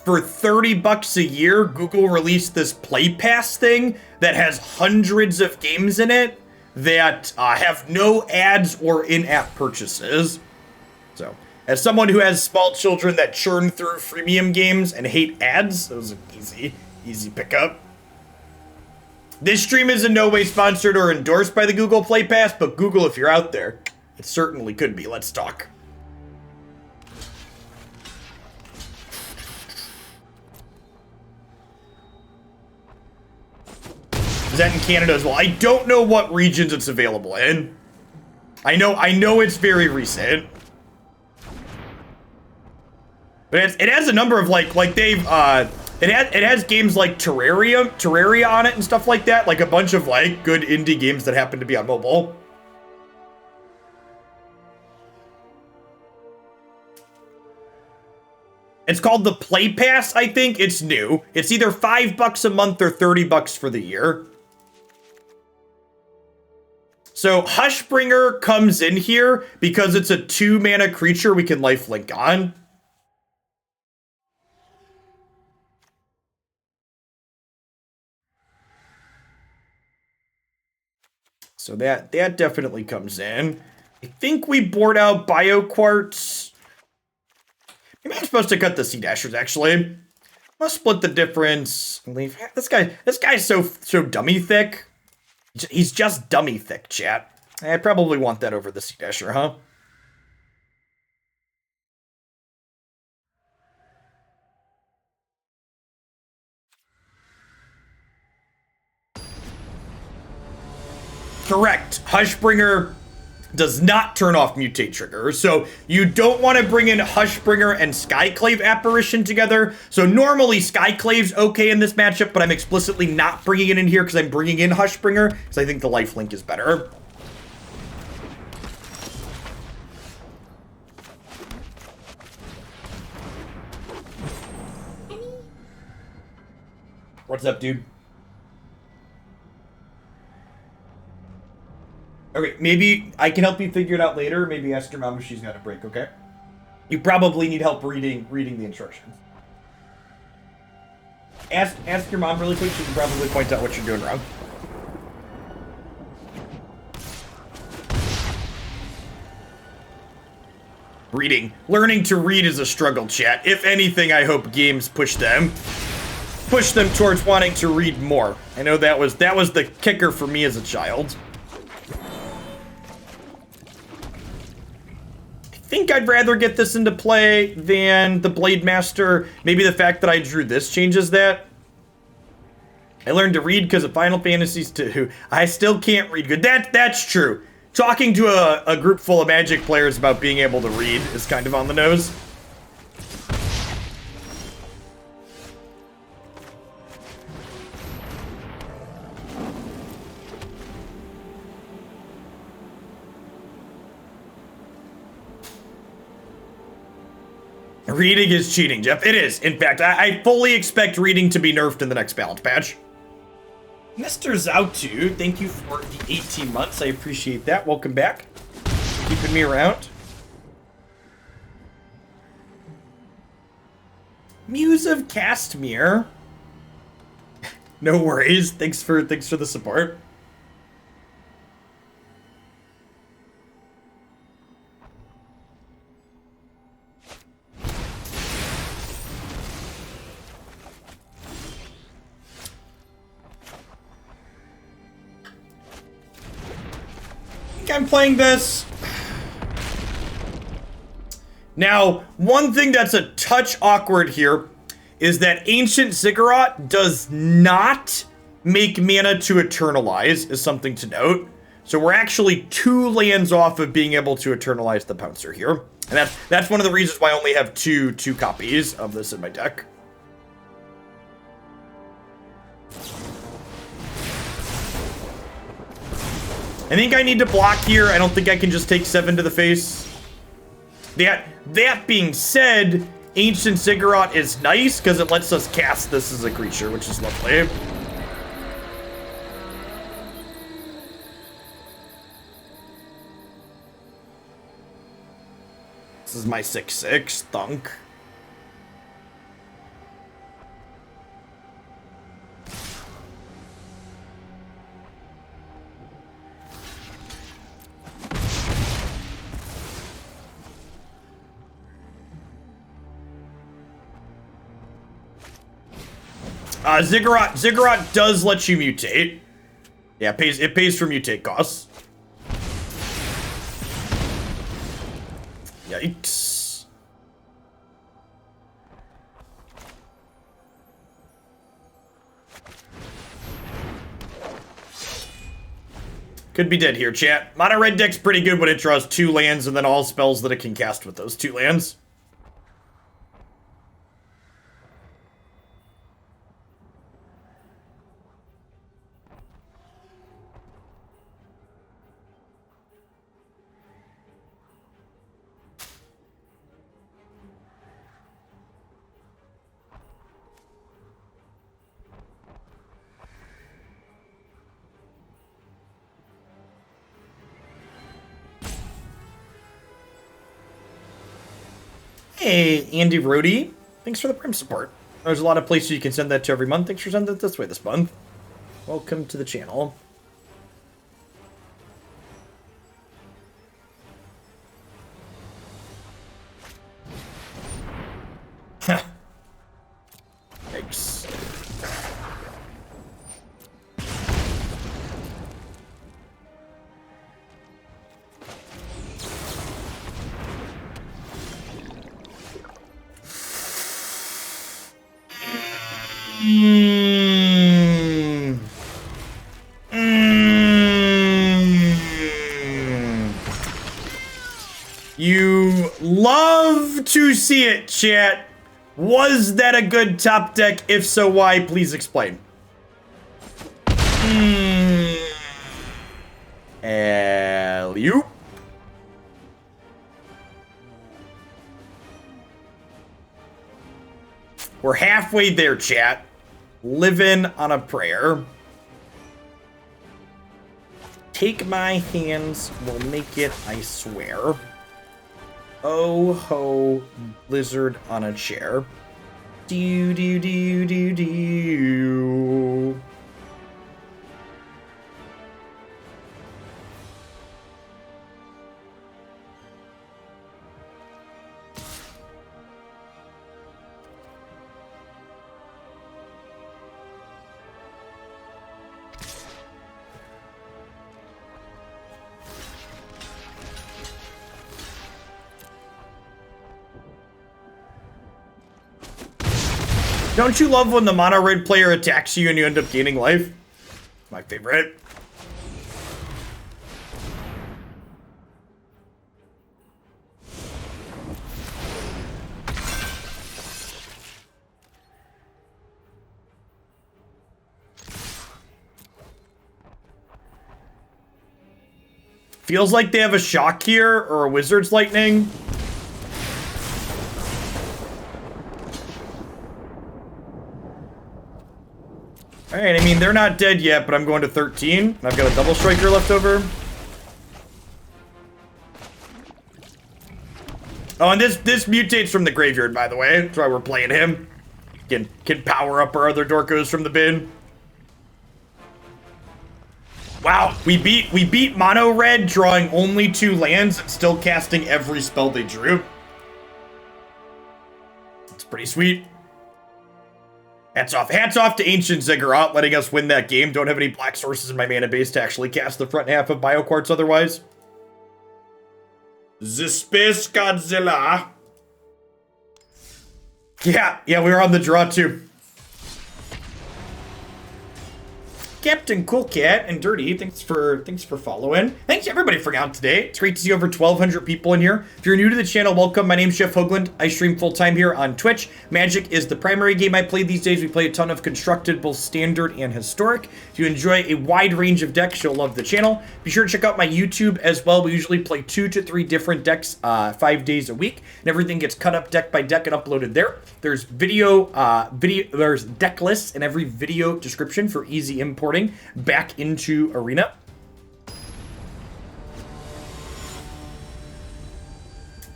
Speaker 1: for $30 a year, Google released this Play Pass thing that has hundreds of games in it that have no ads or in-app purchases. So, as someone who has small children that churn through freemium games and hate ads, those are easy pickup. This stream is in no way sponsored or endorsed by the Google Play Pass, but Google, if you're out there, it certainly could be. Let's talk. Is that in Canada as well? I don't know what regions it's available in. I know it's very recent. But it has a number of like they've it has games like Terraria on it and stuff like that, like a bunch of like good indie games that happen to be on mobile. It's called the Play Pass, I think. It's new. It's either $5 a month or $30 for the year. So Hushbringer comes in here because it's a 2-mana creature we can lifelink on. So that definitely comes in. I think we board out BioQuartz. Maybe I'm supposed to cut the Sea-Dashers, actually. Let's split the difference. Leave. This guy's so dummy thick. He's just dummy thick, chat. I probably want that over the Sea-Dasher, huh? Correct. Hushbringer does not turn off Mutate trigger, so you don't want to bring in Hushbringer and Skyclave Apparition together. So normally Skyclave's okay in this matchup, but I'm explicitly not bringing it in here because I'm bringing in Hushbringer because I think the lifelink is better. What's up, dude? Okay, maybe I can help you figure it out later. Maybe ask your mom if she's got a break, okay? You probably need help reading the instructions. Ask your mom really quick. She can probably point out what you're doing wrong. Reading. Learning to read is a struggle, chat. If anything, I hope games push them towards wanting to read more. I know that was the kicker for me as a child. I think I'd rather get this into play than the Blademaster. Maybe the fact that I drew this changes that. I learned to read because of Final Fantasies 2. I still can't read good. That's true. Talking to a group full of Magic players about being able to read is kind of on the nose. Reading is cheating, Jeff. It is. In fact, I fully expect reading to be nerfed in the next balance patch. Mr. Zautu, thank you for the 18 months. I appreciate that. Welcome back. Keeping me around. Muse of Castmere. No worries. Thanks for the support. I'm playing this. Now, one thing that's a touch awkward here is that Ancient Ziggurat does not make mana to eternalize, is something to note. So we're actually 2 lands off of being able to eternalize the Pouncer here. And that's one of the reasons why I only have two copies of this in my deck. I think I need to block here. I don't think I can just take 7 to the face. That being said, Ancient Ziggurat is nice because it lets us cast this as a creature, which is lovely. This is my 6/6 thunk. Ziggurat does let you mutate. Yeah, it pays for mutate costs. Yikes. Could be dead here, chat. Mono red deck's pretty good when it draws 2 lands and then all spells that it can cast with those 2 lands. Hey, Andy Rody. Thanks for the Prime support. There's a lot of places you can send that to every month. Thanks for sending it this way this month. Welcome to the channel. Yikes. You love to see it, chat. Was that a good top deck? If so, why? Please explain. Alley-oop. We're halfway there, chat. Living on a prayer. Take my hands, we'll make it, I swear. Oh ho, lizard on a chair. Do do do do do. Don't you love when the mono red player attacks you and you end up gaining life? My favorite. Feels like they have a shock here or a wizard's lightning. Alright, I mean, they're not dead yet, but I'm going to 13. I've got a double striker left over. Oh, and this mutates from the graveyard, by the way. That's why we're playing him. Can power up our other Dorkos from the bin. Wow, we beat mono red, drawing only 2 lands and still casting every spell they drew. It's pretty sweet. Hats off to Ancient Ziggurat, letting us win that game. Don't have any black sources in my mana base to actually cast the front half of Bioquartz otherwise. The Space Godzilla. Yeah, we were on the draw too. Captain Cool Cat and Dirty, thanks for following. Thanks everybody for out today. It's great to see over 1,200 people in here. If you're new to the channel, welcome. My name's Jeff Hoagland. I stream full time here on Twitch. Magic is the primary game I play these days. We play a ton of constructed, both standard and historic. If you enjoy a wide range of decks, you'll love the channel. Be sure to check out my YouTube as well. We usually play 2 to 3 different decks 5 days a week, and everything gets cut up deck by deck and uploaded there. There's there's deck lists in every video description for easy importing back into Arena.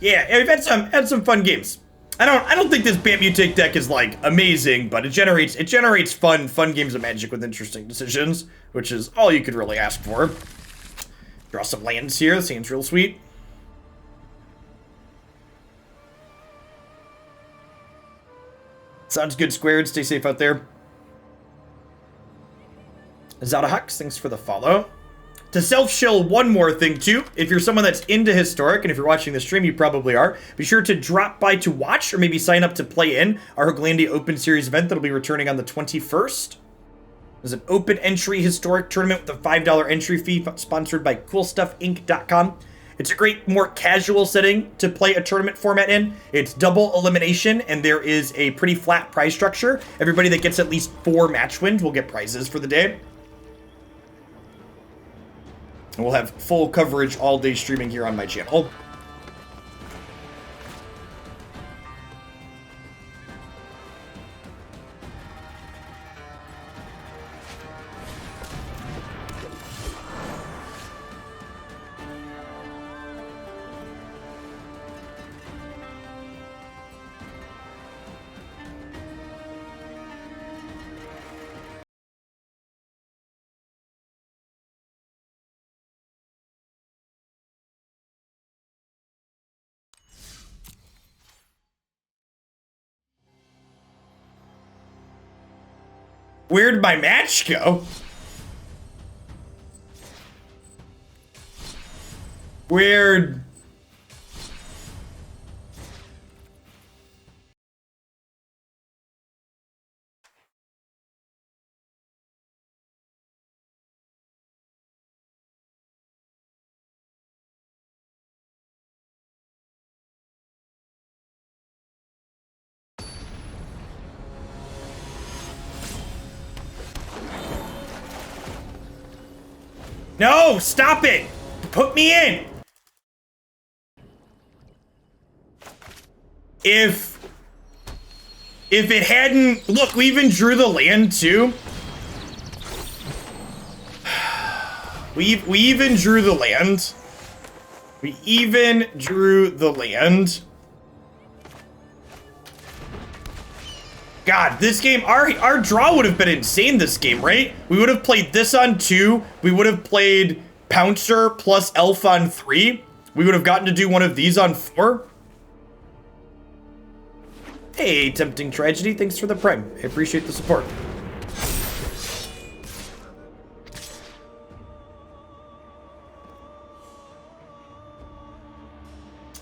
Speaker 1: Yeah, we've had some fun games. I don't think this Bant Mutate deck is like amazing, but it generates fun games of Magic with interesting decisions, which is all you could really ask for. Draw some lands here. Seems real sweet. Sounds good, Squared. Stay safe out there. Zodahux, thanks for the follow. To self-shill one more thing, too. If you're someone that's into Historic, and if you're watching the stream, you probably are, be sure to drop by to watch or maybe sign up to play in our Hooglandia Open Series event that'll be returning on the 21st. There's an open entry Historic tournament with a $5 entry fee sponsored by CoolStuffInc.com. It's a great, more casual setting to play a tournament format in. It's double elimination, and there is a pretty flat prize structure. Everybody that gets at least 4 match wins will get prizes for the day. And we'll have full coverage all day streaming here on my channel. Where'd my match go? Weird. No, stop it! Put me in! If it hadn't... Look, we even drew the land, too. We even drew the land. We even drew the land. God, this game, our draw would have been insane this game, right? We would have played this on 2. We would have played Pouncer plus Elf on 3. We would have gotten to do one of these on 4. Hey, Tempting Tragedy, thanks for the prime. I appreciate the support.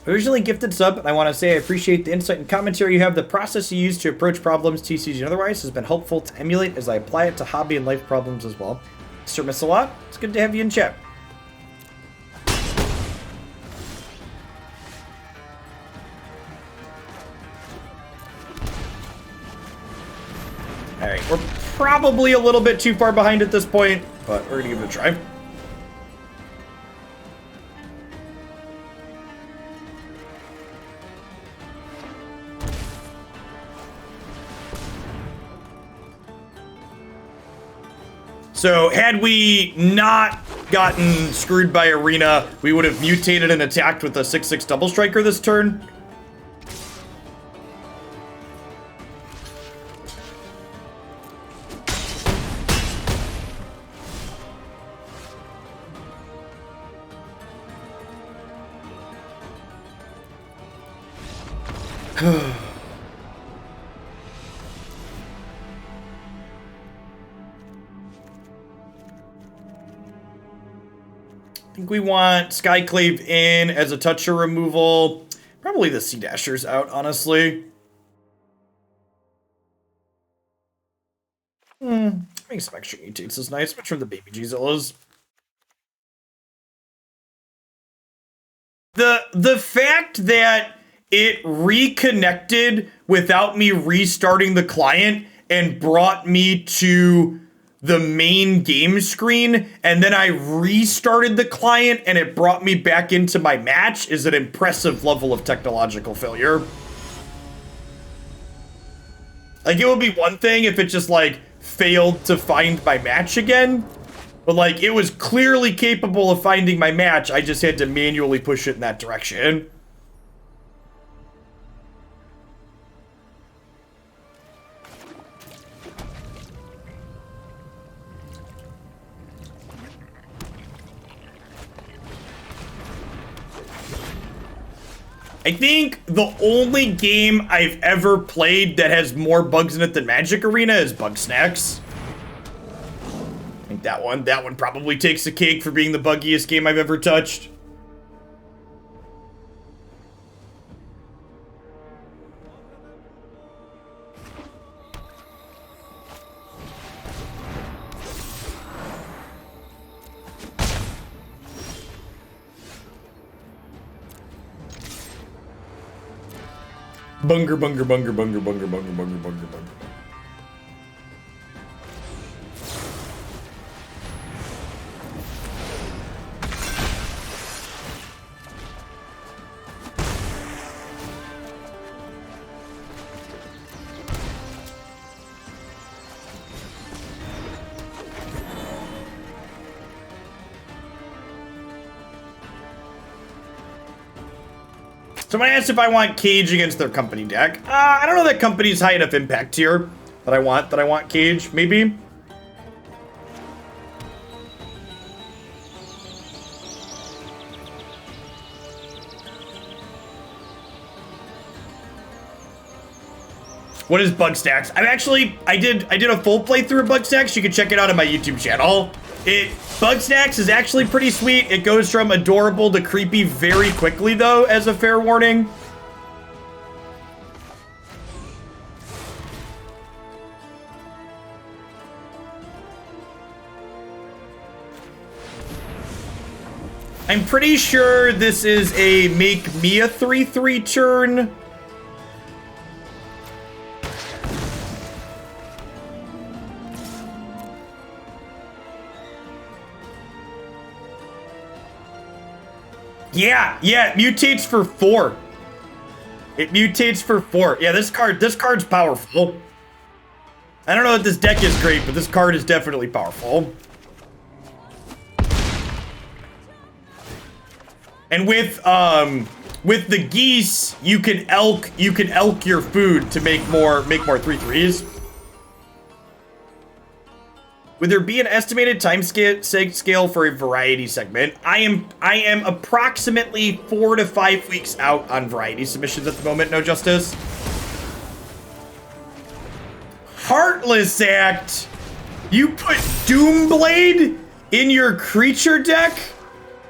Speaker 1: Originally gifted sub, and I want to say I appreciate the insight and commentary you have. The process you use to approach problems, TCG and otherwise, has been helpful to emulate as I apply it to hobby and life problems as well. Sir Missalot, it's good to have you in chat. Alright, we're probably a little bit too far behind at this point, but we're going to give it a try. So, had we not gotten screwed by Arena, we would have mutated and attacked with a 6/6 double striker this turn. I think we want Skyclave in as a toucher removal. Probably the Sea-Dasher's out, honestly. Make some extra mutates is nice. Which from the baby Gzillas. The fact that it reconnected without me restarting the client and brought me to the main game screen, and then I restarted the client and it brought me back into my match is an impressive level of technological failure. Like, it would be one thing if it just, like, failed to find my match again, but, like, it was clearly capable of finding my match. I just had to manually push it in that direction. I think the only game I've ever played that has more bugs in it than Magic Arena is Bugsnax. I think that one probably takes the cake for being the buggiest game I've ever touched. Bunger, bunger, bunger, bunger, bunger, bunger, bunger, bunger, bunger. Someone asked if I want Cage against their company deck. I don't know that company's high enough impact tier that I want Cage, maybe. What is Bugsnax? I did a full playthrough of Bugsnax. You can check it out on my YouTube channel. Bugsnax is actually pretty sweet. It goes from adorable to creepy very quickly, though, as a fair warning. I'm pretty sure this is a make me a 3/3 turn. Yeah, it mutates for 4. It mutates for 4. Yeah, this card's powerful. I don't know if this deck is great, but this card is definitely powerful. And with the geese, you can elk your food to make more 3/3s. Would there be an estimated time scale for a variety segment? I am approximately 4 to 5 weeks out on variety submissions at the moment, no justice. Heartless Act! You put Doomblade in your creature deck?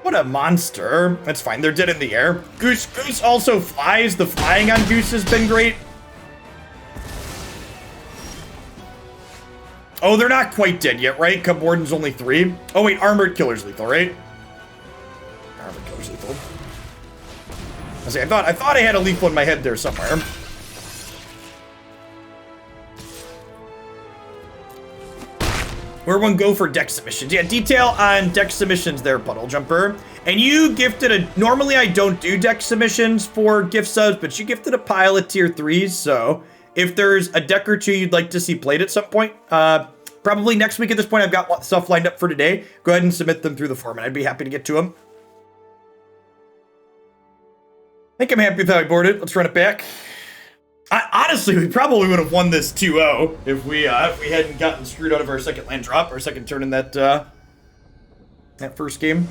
Speaker 1: What a monster. That's fine, they're dead in the air. Goose also flies. The flying on Goose has been great. Oh, they're not quite dead yet, right? Cubwarden's only 3. Oh, wait, Armored Killer's lethal, right? Armored Killer's lethal. I thought I had a lethal in my head there somewhere. Where one go for deck submissions? Yeah, detail on deck submissions there, Puddle Jumper. And you gifted normally I don't do deck submissions for gift subs, but you gifted a pile of tier 3s, so if there's a deck or two you'd like to see played at some point, probably next week at this point, I've got stuff lined up for today. Go ahead and submit them through the form, and I'd be happy to get to them. I think I'm happy with how I boarded. Let's run it back. Honestly, we probably would have won this 2-0 if we hadn't gotten screwed out of our second land drop, our second turn in that first game.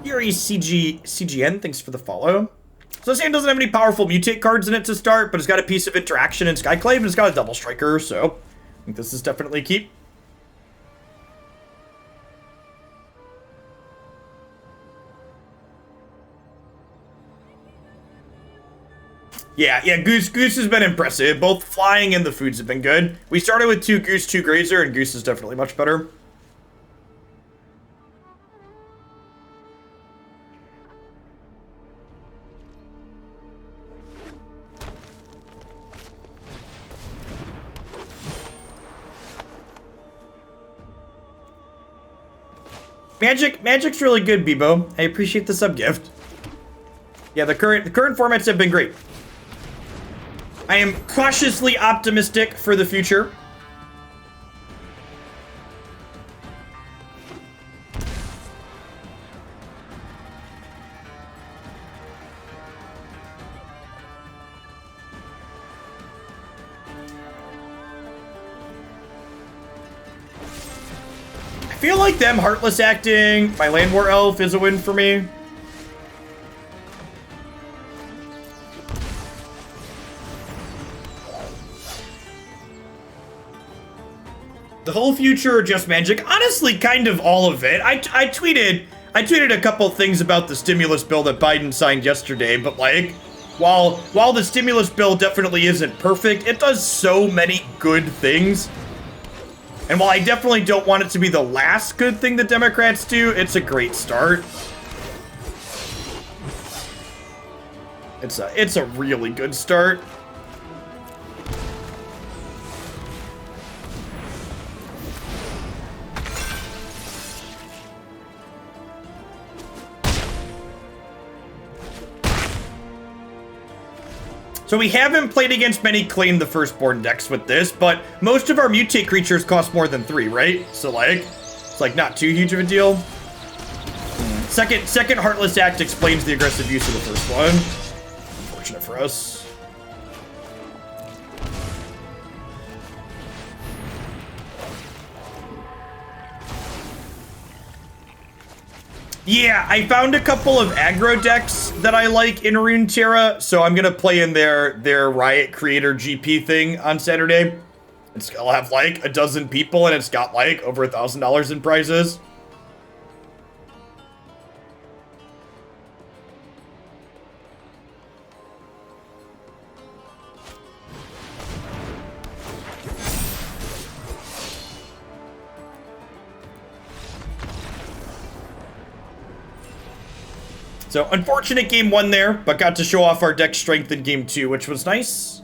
Speaker 1: Yuri CGN, thanks for the follow. So this hand doesn't have any powerful mutate cards in it to start, but it's got a piece of interaction in Skyclave, and it's got a double striker, so I think this is definitely a keep. Yeah, Goose has been impressive. Both flying and the foods have been good. We started with 2 Goose, 2 Grazer, and Goose is definitely much better. Magic's really good, Bebo. I appreciate the sub gift. Yeah, the current formats have been great. I am cautiously optimistic for the future. I feel like them Heartless acting my Llanowar Elf is a win for me. The whole future or just Magic? Honestly, kind of all of it. I tweeted a couple things about the stimulus bill that Biden signed yesterday, but like, while the stimulus bill definitely isn't perfect, it does so many good things. And while I definitely don't want it to be the last good thing the Democrats do, it's a great start. It's a really good start. So we haven't played against many Claim the Firstborn decks with this, but most of our Mutate creatures cost more than 3, right? So like, it's like not too huge of a deal. Second Heartless Act explains the aggressive use of the first one. Unfortunate for us. Yeah, I found a couple of aggro decks that I like in Runeterra, so I'm gonna play in their Riot Creator GP thing on Saturday. I'll have like a dozen people, and it's got like over $1,000 in prizes. So, unfortunate game 1 there, but got to show off our deck strength in game 2, which was nice.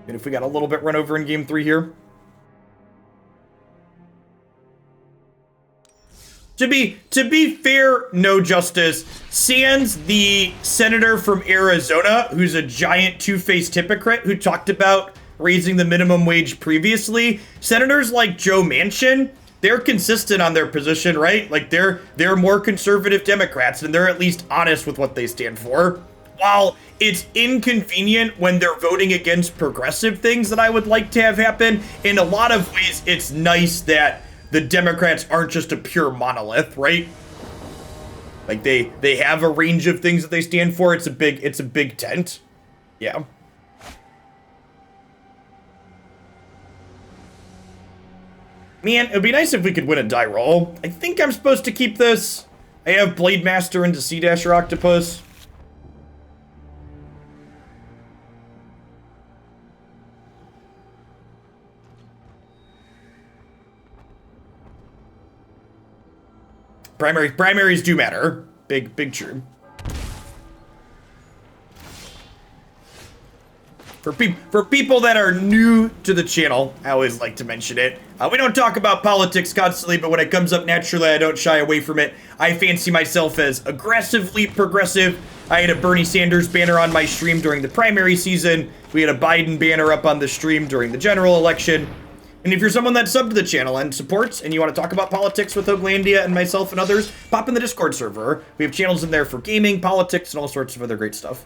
Speaker 1: And if we got a little bit run over in game 3 here. To be fair, no justice. Sans, the senator from Arizona, who's a giant two-faced hypocrite who talked about raising the minimum wage previously. Senators like Joe Manchin, they're consistent on their position, right? Like they're more conservative Democrats, and they're at least honest with what they stand for. While it's inconvenient when they're voting against progressive things that I would like to have happen, in a lot of ways, it's nice that the Democrats aren't just a pure monolith, right? Like they have a range of things that they stand for. It's a big tent. Yeah. Man, it would be nice if we could win a die roll. I think I'm supposed to keep this. I have Blademaster into Sea-Dasher Octopus. Primaries do matter. Big true. For people that are new to the channel, I always like to mention it. We don't talk about politics constantly, but when it comes up naturally, I don't shy away from it. I fancy myself as aggressively progressive. I had a Bernie Sanders banner on my stream during the primary season. We had a Biden banner up on the stream during the general election. And if you're someone that's subbed to the channel and supports, and you want to talk about politics with Oaklandia and myself and others, pop in the Discord server. We have channels in there for gaming, politics, and all sorts of other great stuff.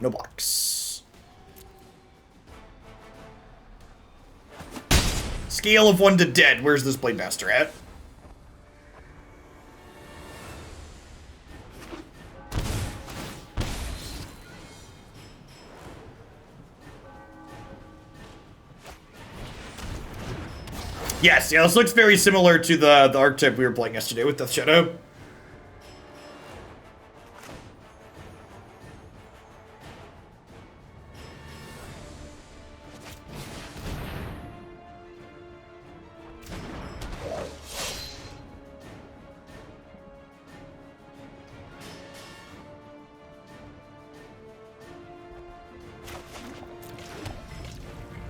Speaker 1: No blocks. Scale of 1 to dead. Where's this Blademaster at? Yes, yeah, this looks very similar to the archetype we were playing yesterday with Death Shadow.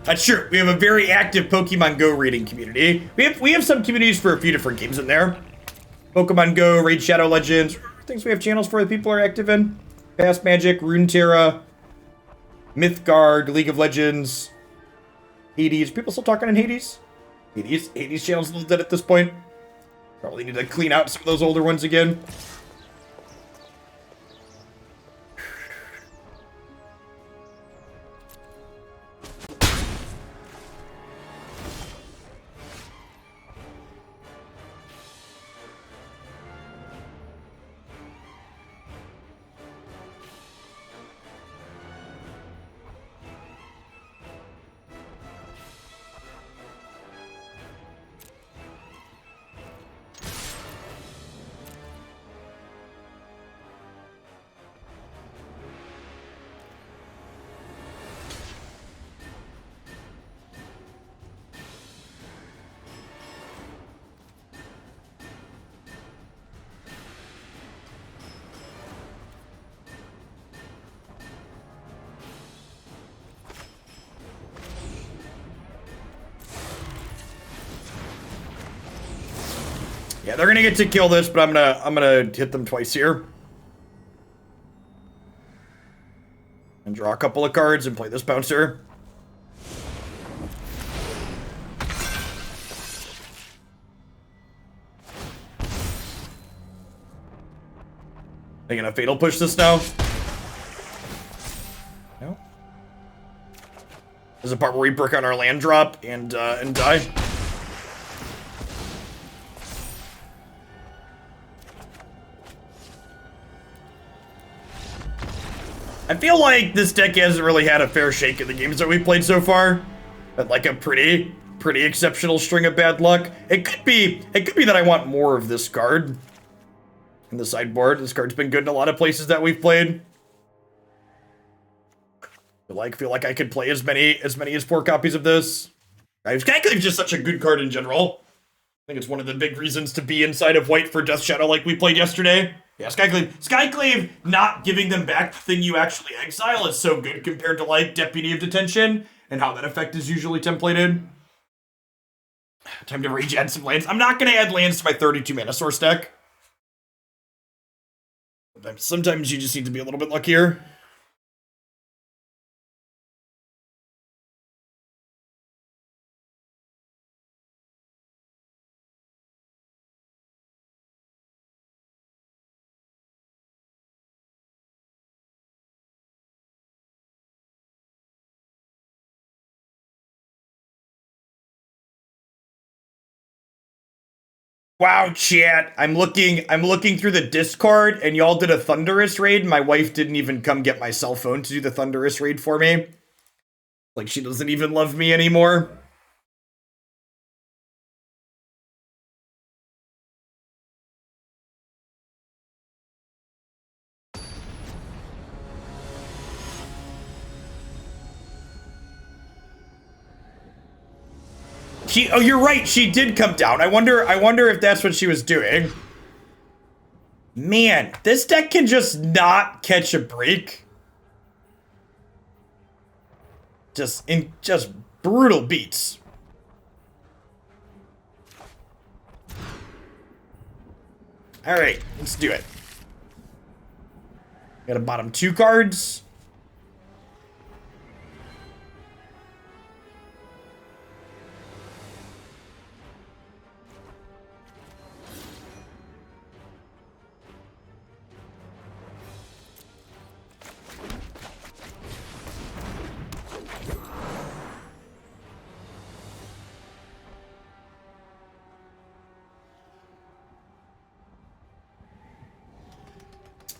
Speaker 1: That's true. We have a very active Pokemon Go reading community. We have some communities for a few different games in there. Pokemon Go, Raid Shadow Legends, things we have channels for that people are active in. Past Magic, Runeterra, Mythgard, League of Legends, Hades. People still talking in Hades? Hades channel's a little dead at this point. Probably need to clean out some of those older ones again. Yeah, they're gonna get to kill this, but I'm gonna hit them twice here. And draw a couple of cards and play this Pouncer. They gonna Fatal Push this now? No. There's a part where we brick on our land drop and die. I feel like this deck hasn't really had a fair shake in the games that we've played so far. But like a pretty exceptional string of bad luck. It could be that I want more of this card in the sideboard. This card's been good in a lot of places that we've played. Feel like I could play as many as 4 copies of this. Skyclave's just such a good card in general. I think it's one of the big reasons to be inside of white for Death Shadow like we played yesterday. Yeah, Skyclave not giving them back the thing you actually exile is so good compared to like Deputy of Detention and how that effect is usually templated. Time to rage add some lands. I'm not gonna add lands to my 32 mana source deck. Sometimes you just need to be a little bit luckier. Wow, chat. I'm looking through the Discord and y'all did a Thunderous raid. My wife didn't even come get my cell phone to do the Thunderous raid for me. Like she doesn't even love me anymore. Oh, you're right. She did come down. I wonder if that's what she was doing. Man, this deck can just not catch a break. Just brutal beats. All right, let's do it. Got a bottom 2 cards.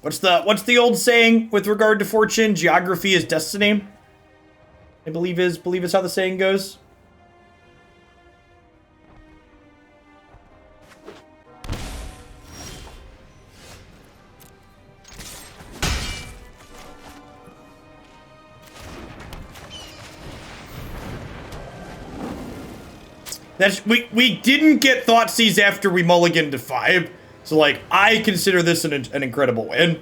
Speaker 1: What's the old saying with regard to fortune? Geography is destiny. I believe is how the saying goes. We didn't get Thoughtseize after we mulliganed to 5. So, like, I consider this an incredible win.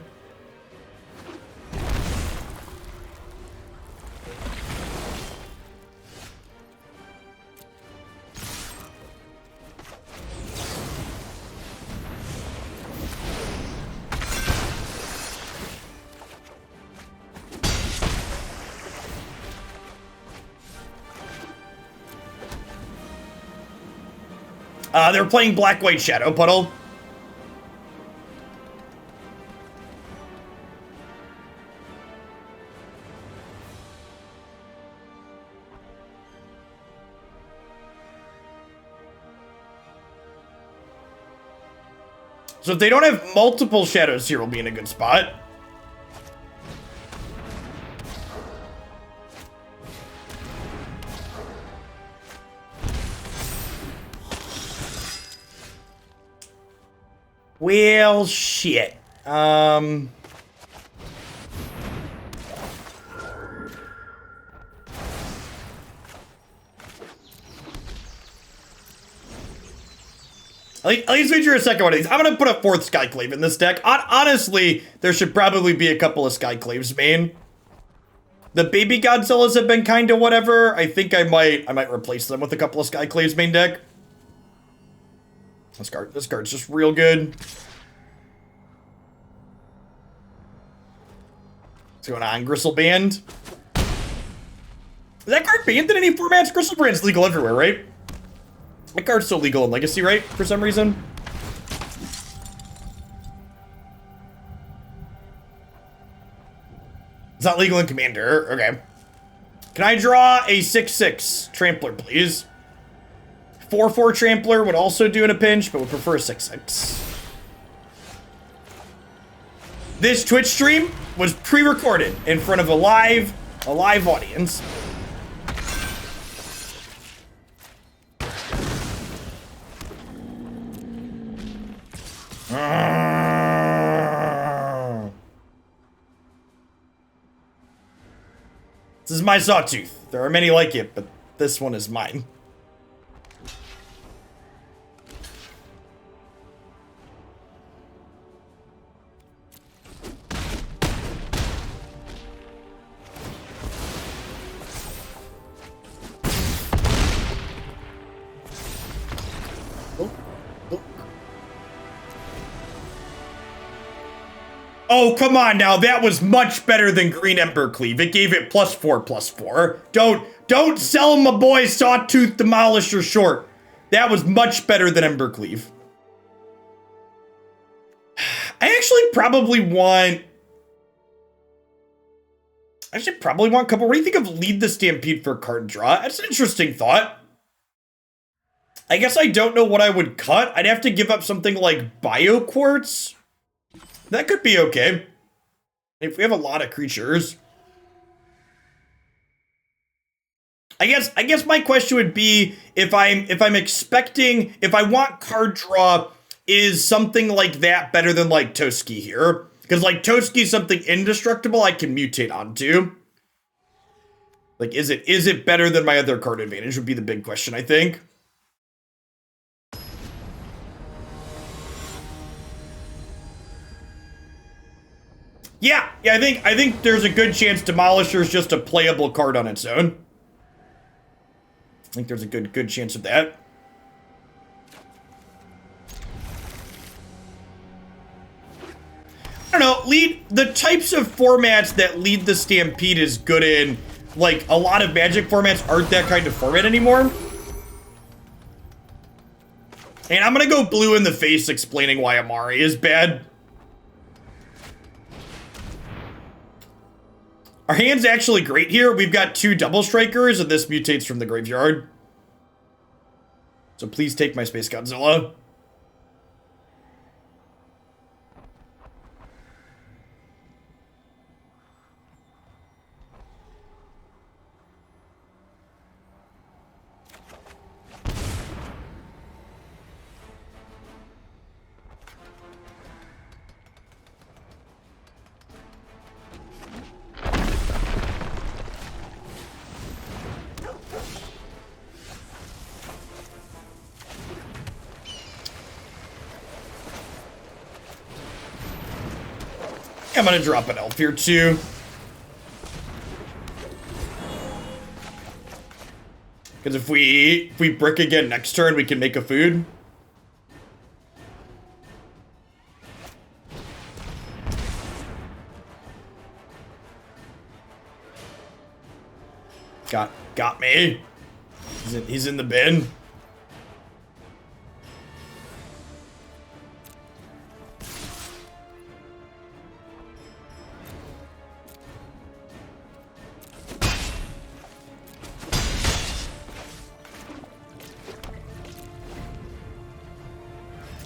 Speaker 1: They're playing Black-White Shadow Puddle. So if they don't have multiple shadows here, we'll be in a good spot. Well, shit. At least feature a second one of these. I'm going to put a 4th Skyclave in this deck. Honestly, there should probably be a couple of Skyclaves main. The baby Godzillas have been kind of whatever. I think I might replace them with a couple of Skyclaves main deck. This card's just real good. What's going on, Gristleband? Is that card banned in any formats? Gristlebrand's legal everywhere, right? That card's still legal in Legacy, right? For some reason. It's not legal in Commander. Okay. Can I draw a 6/6 Trampler, please? 4/4 Trampler would also do in a pinch, but would prefer a 6/6. This Twitch stream was pre-recorded in front of a live audience. This is my Sawtooth. There are many like it, but this one is mine. Oh, come on now. That was much better than Green Embercleave. It gave it +4/+4. Don't sell my boy Sawtooth Demolisher short. That was much better than Embercleave. I actually probably want a couple. What do you think of Lead the Stampede for card draw? That's an interesting thought. I guess I don't know what I would cut. I'd have to give up something like Bioquartz. That could be okay. If we have a lot of creatures. I guess my question would be if I want card draw, is something like that better than like Toski here? Because like Toski's something indestructible I can mutate onto. Like is it better than my other card advantage would be the big question, I think. Yeah, I think there's a good chance Demolisher is just a playable card on its own. I think there's a good chance of that. I don't know, the types of formats that Lead the Stampede is good in, like a lot of Magic formats aren't that kind of format anymore. And I'm gonna go blue in the face explaining why Amari is bad. Our hand's actually great here. We've got 2 double strikers, and this mutates from the graveyard. So please take my Space Godzilla. I'm gonna drop an elf here too. Because if we brick again next turn, we can make a food. Got me. He's in the bin.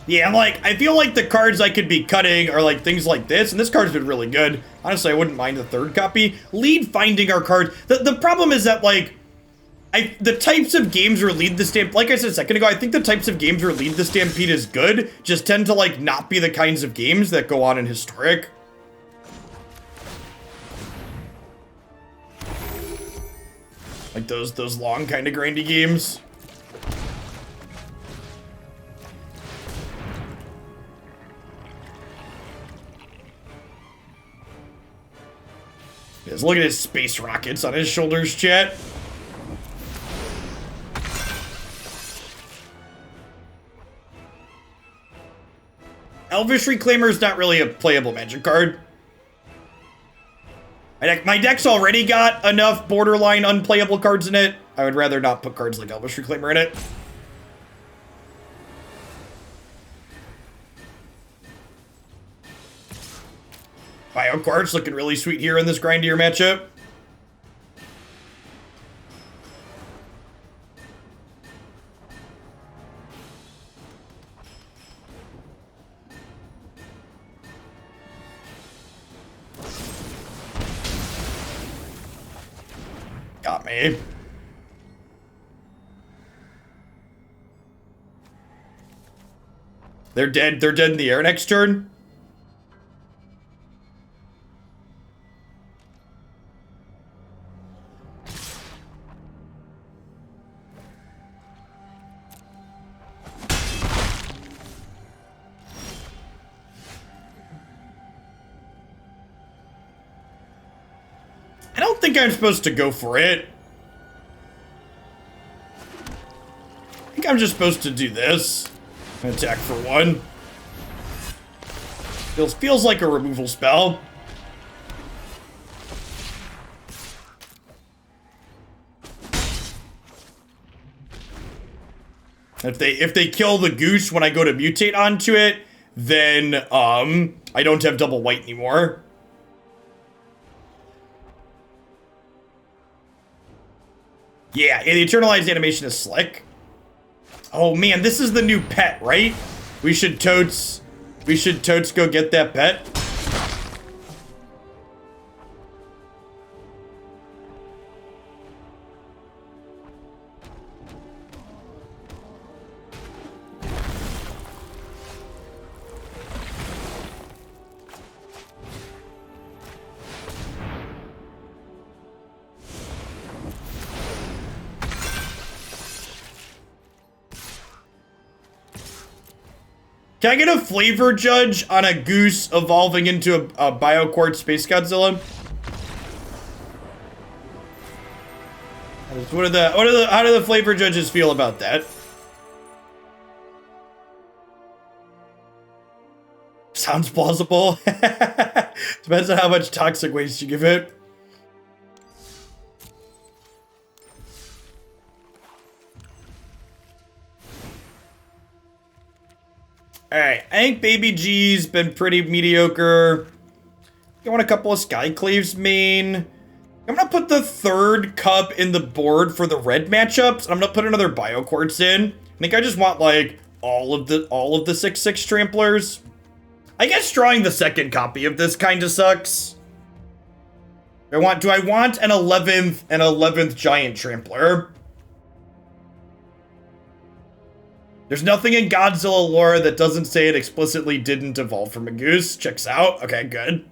Speaker 1: Yeah, like, I feel like the cards I could be cutting are like things like this, and this card's been really good. Honestly, I wouldn't mind the 3rd copy. Lead finding our cards. The problem is that, like, the types of games where Lead the Stampede, like I said a second ago, I think the types of games where Lead the Stampede is good just tend to, like, not be the kinds of games that go on in Historic. Like those long kind of grindy games. Yes, look at his space rockets on his shoulders, chat. Elvish Reclaimer is not really a playable Magic card. My deck's already got enough borderline unplayable cards in it. I would rather not put cards like Elvish Reclaimer in it. Bio cards looking really sweet here in this grindier matchup. Got me. They're dead. They're dead in the air next turn. I don't think I'm supposed to go for it. I think I'm just supposed to do this. Attack for 1. Feels like a removal spell. If they kill the goose when I go to mutate onto it, then I don't have double white anymore. Yeah, the Eternalized animation is slick. Oh man, this is the new pet, right? We should totes go get that pet. Can I get a flavor judge on a goose evolving into a BioQuartz Space Godzilla? How do the flavor judges feel about that? Sounds plausible. Depends on how much toxic waste you give it. Alright, I think Baby G's been pretty mediocre. I want a couple of Skyclaves main. I'm gonna put the 3rd cup in the board for the red matchups, and I'm gonna put another BioQuartz in. I think I just want like all of the 6/6 tramplers. I guess drawing the 2nd copy of this kind of sucks. Do I want an 11th giant trampler? There's nothing in Godzilla lore that doesn't say it explicitly didn't evolve from a goose. Checks out. Okay, good.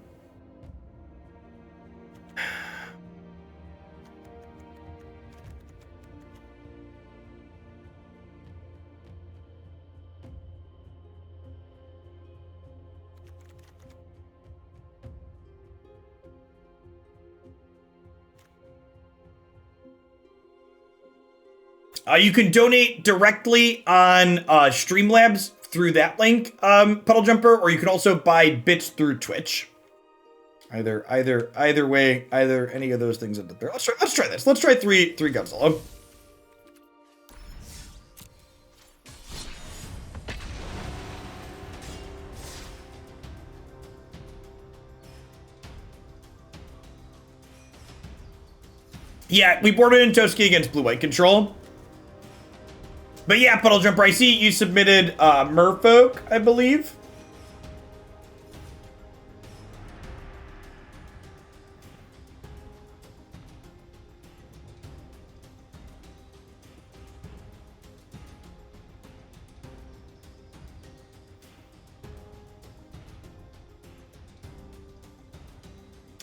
Speaker 1: You can donate directly on Streamlabs through that link, Puddle Jumper, or you can also buy bits through Twitch. Either way, any of those things. Let's try this. Let's try three Godzilla. Yeah, we boarded in Toski against blue-white control. But yeah, Puddle Jumper, I see you submitted Merfolk, I believe.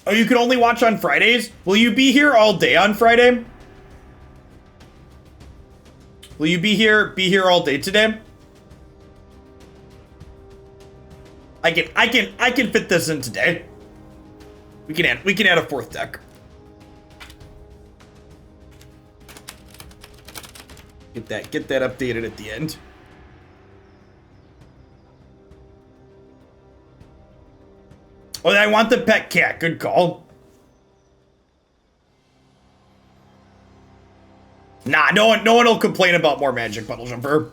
Speaker 1: Oh, you can only watch on Fridays? Will you be here all day on Friday? Will you be here all day today? I can fit this in today. We can add a 4th deck. Get that updated at the end. Oh, I want the pet cat. Good call. Nah, no one will complain about more magic, Puddle Jumper.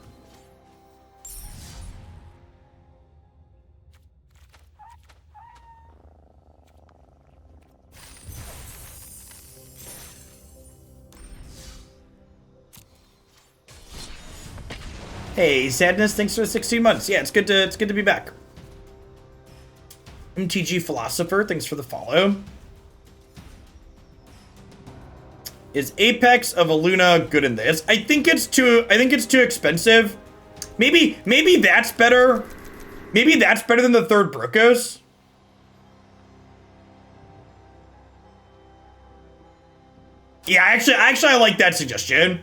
Speaker 1: Hey, Sadness, thanks for the 16 months. Yeah, it's good to be back. MTG Philosopher, thanks for the follow. Is Apex of Aluna good in this? I think it's too expensive. Maybe that's better. Maybe that's better than the third Brokkos. Yeah, actually I like that suggestion.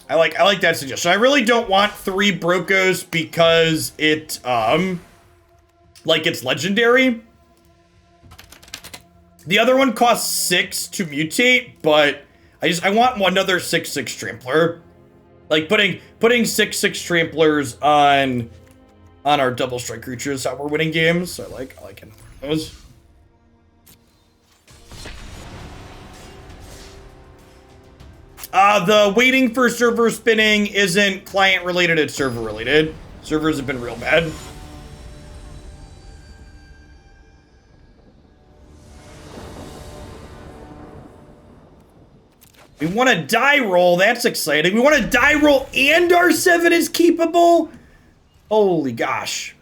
Speaker 1: I like that suggestion. I really don't want 3 Brokkos because it like it's legendary. The other one costs 6 to mutate, but I want one other 6/6 trampler. Like putting 6/6 tramplers on our double strike creatures that we're winning games. So I like those. The waiting for server spinning isn't client related, it's server related. Servers have been real bad. We want a die roll, that's exciting. We want a die roll and our 7 is keepable? Holy gosh.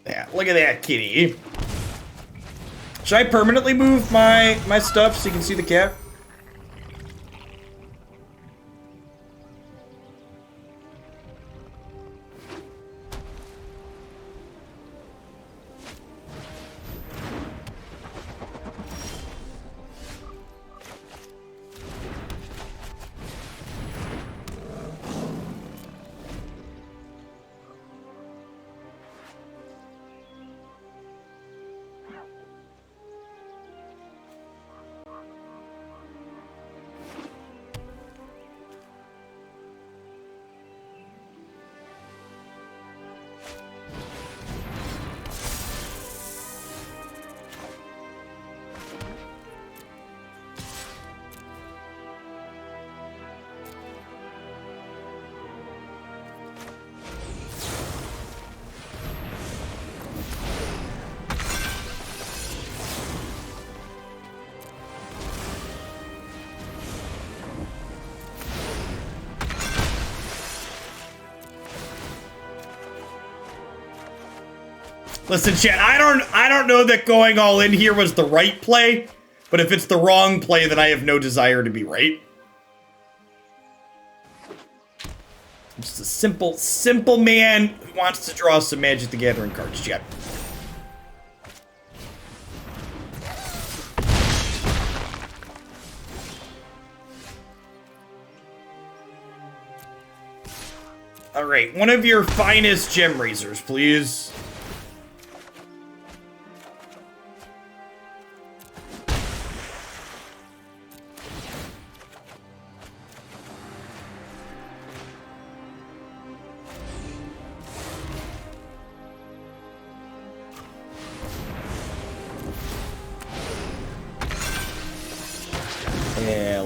Speaker 1: Yeah, look at that kitty. Should I permanently move my stuff so you can see the cat? Listen, chat, I don't know that going all in here was the right play, but if it's the wrong play, then I have no desire to be right. I'm just a simple man who wants to draw some Magic the Gathering cards, chat. All right, one of your finest Gemrazers, please.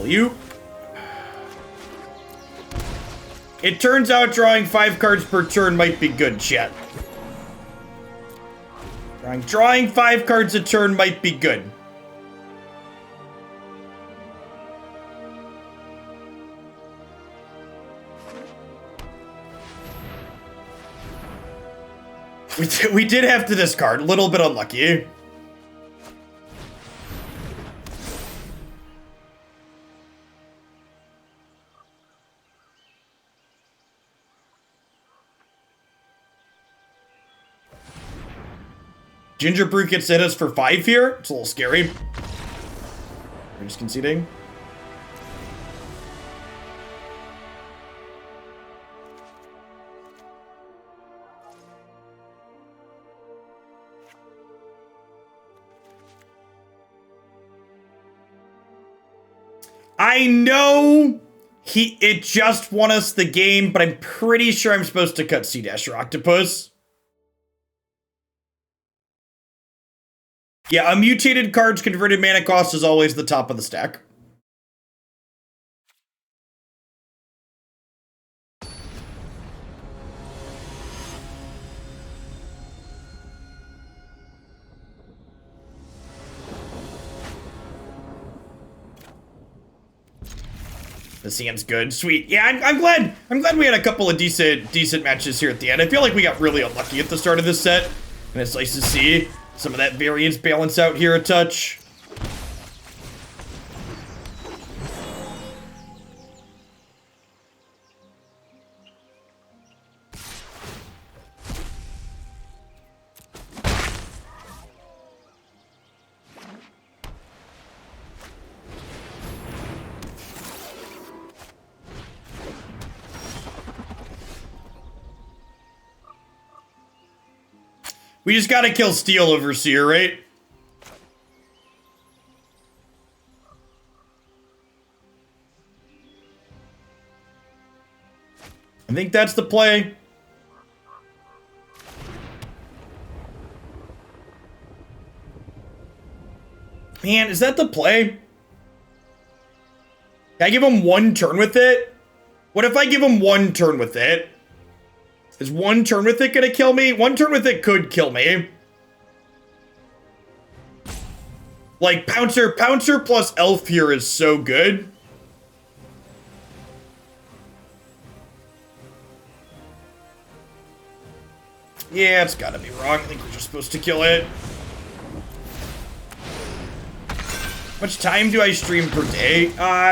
Speaker 1: You. It turns out drawing 5 cards per turn might be good, chat. Drawing 5 cards a turn might be good. We did have to discard. A little bit unlucky. Gingerbrew gets hit us for 5 here. It's a little scary. We're just conceding. I know it just won us the game, but I'm pretty sure I'm supposed to cut Sea-Dasher Octopus. Yeah, a mutated card's converted mana cost is always the top of the stack. This hand's good. Sweet. Yeah, I'm glad we had a couple of decent matches here at the end. I feel like we got really unlucky at the start of this set, and it's nice to see some of that variance balance out here a touch. We just gotta kill Steel Overseer, right? I think that's the play. Man, is that the play? Can I give him one turn with it? What if I give him one turn with it? Is one turn with it gonna kill me? One turn with it could kill me. Like, Pouncer plus Elf here is so good. Yeah, it's gotta be wrong. I think we're just supposed to kill it. How much time do I stream per day?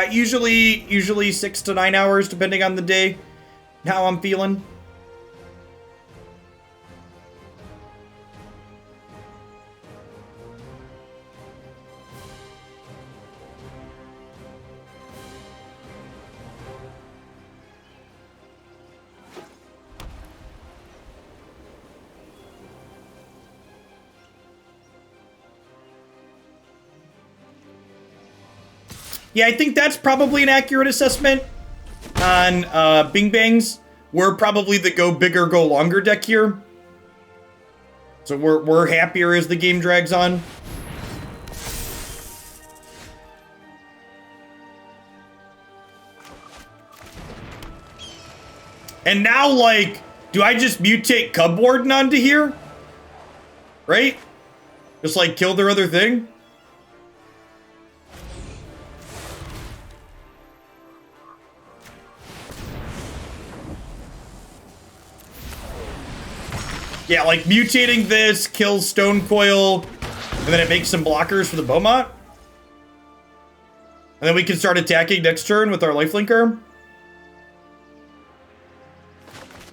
Speaker 1: Usually 6 to 9 hours, depending on the day. How I'm feeling. Yeah, I think that's probably an accurate assessment on Bing Bangs. We're probably the go bigger, go longer deck here. So we're happier as the game drags on. And now, like, do I just mutate Cubwarden onto here? Right? Just, like, kill their other thing? Yeah, like, mutating this kills Stone Coil, and then it makes some blockers for the Beaumont. And then we can start attacking next turn with our lifelinker.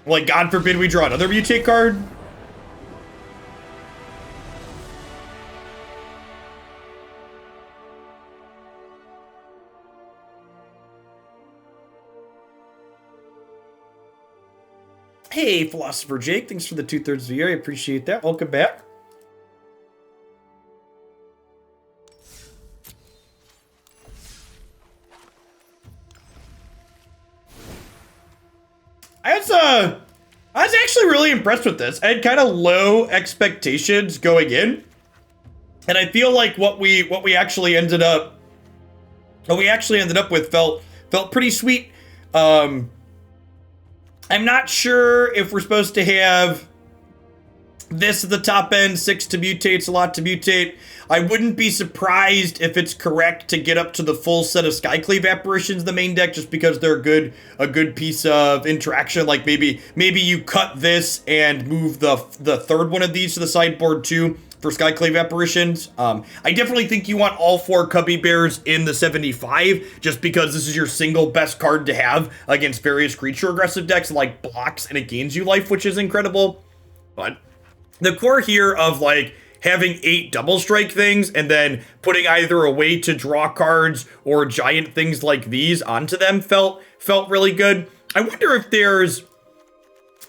Speaker 1: Like, God forbid we draw another mutate card. Hey, Philosopher Jake, thanks for the 2/3 of the year. I appreciate that. Welcome back. I was actually really impressed with this. I had kind of low expectations going in, and I feel like what we actually ended up with felt pretty sweet. I'm not sure if we're supposed to have this at the top end, 6 to mutate's a lot to mutate. I wouldn't be surprised if it's correct to get up to the full set of Skyclave Apparitions in the main deck, just because they're a good piece of interaction. Like maybe you cut this and move the third one of these to the sideboard too for Skyclave Apparitions. I definitely think you want all 4 Cubby Bears in the 75, just because this is your single best card to have against various creature aggressive decks, like blocks, and it gains you life, which is incredible. But the core here of like having 8 double strike things and then putting either a way to draw cards or giant things like these onto them felt really good. I wonder if there's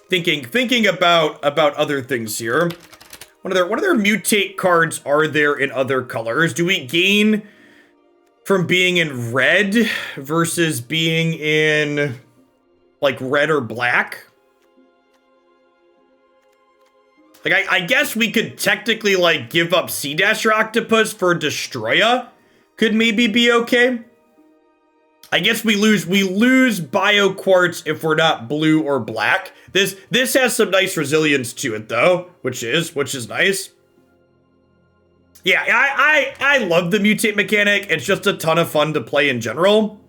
Speaker 1: thinking about other things here. What other mutate cards are there in other colors? Do we gain from being in red versus being in like red or black. Like, I guess we could technically like give up Sea-Dasher Octopus for Destroya. Could maybe be okay. I guess we lose Bio Quartz if we're not blue or black. This has some nice resilience to it though, which is nice. Yeah, I love the mutate mechanic. It's just a ton of fun to play in general.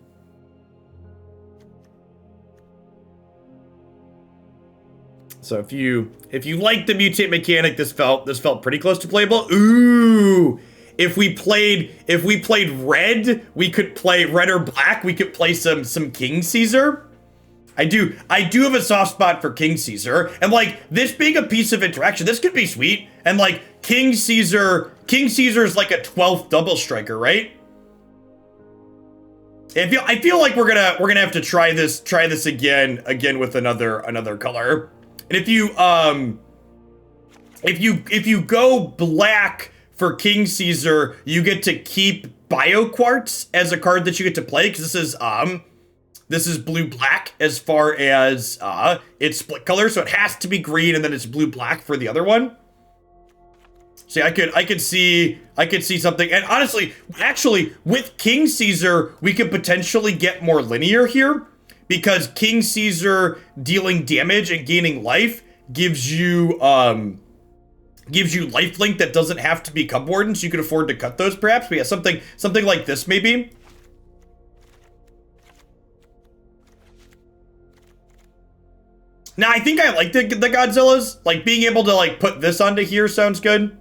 Speaker 1: So if you like the mutate mechanic, this felt pretty close to playable. Ooh, if we played red, we could play red or black. We could play some King Caesar. I do have a soft spot for King Caesar, and like this being a piece of interaction, this could be sweet. And like King Caesar is like a 12th double striker, right? I feel like we're gonna have to try this again with another color. And if you go black for King Caesar, you get to keep Bio Quartz as a card that you get to play, because this is blue-black as far as its split color, so it has to be green, and then it's blue-black for the other one. See, I could see something, and honestly, actually, with King Caesar, we could potentially get more linear here, because King Caesar dealing damage and gaining life gives you lifelink that doesn't have to be Cubwarden, so you can afford to cut those perhaps. But yeah, something like this maybe. Now I think I like the Godzillas. Like being able to like put this onto here sounds good.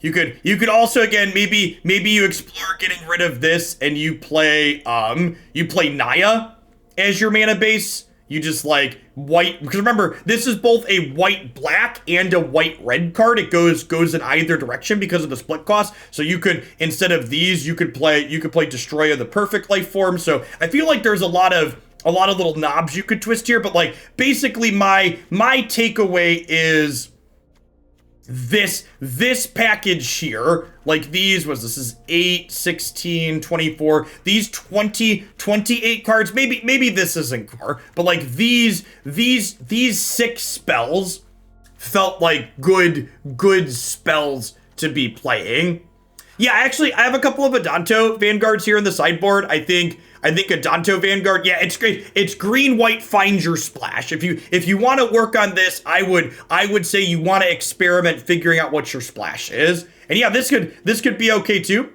Speaker 1: You could also, again, maybe you explore getting rid of this and you play Naya as your mana base. You just like white, because remember, this is both a white-black and a white-red card. It goes in either direction because of the split cost. So you could, instead of these, you could play Destroya, the perfect life form. So I feel like there's a lot of little knobs you could twist here, but like basically my takeaway is this package here, like this is 8, 16, 24, these 28 cards, maybe this isn't core, but like these 6 spells felt like good spells to be playing. Yeah, actually, I have a couple of Adanto Vanguards here in the sideboard. I think Adanto Vanguard, yeah, it's great. It's green, white, find your splash. If you want to work on this, I would say you want to experiment figuring out what your splash is. And yeah, this could be okay too.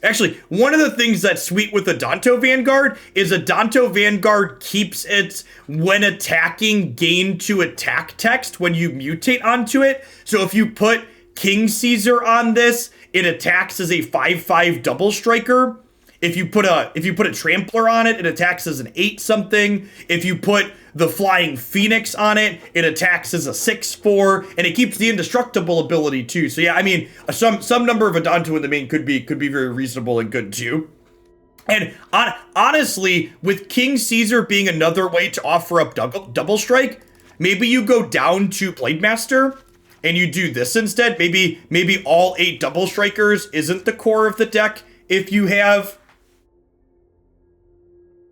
Speaker 1: Actually, one of the things that's sweet with Adanto Vanguard is Adanto Vanguard keeps its when attacking gain to attack text when you mutate onto it. So if you put King Caesar on this, it attacks as a 5/5 double striker. If you put a Trampler on it, it attacks as an 8-something. If you put the Flying Phoenix on it, it attacks as a 6/4, and it keeps the indestructible ability too. So yeah, I mean, some number of Adanto in the main could be very reasonable and good too. And honestly, with King Caesar being another way to offer up double strike, maybe you go down to Blademaster and you do this instead. Maybe all 8 double strikers isn't the core of the deck if you have.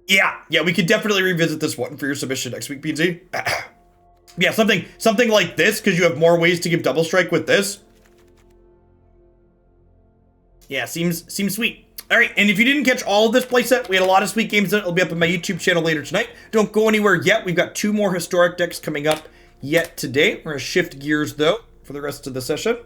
Speaker 1: Yeah, we could definitely revisit this one for your submission next week, PZ. Yeah, something like this, because you have more ways to give double strike with this. Yeah, seems sweet. All right, and if you didn't catch all of this playset, we had a lot of sweet games in it. It'll be up on my YouTube channel later tonight. Don't go anywhere yet. We've got 2 more historic decks coming up yet today. We're gonna shift gears though for the rest of the session.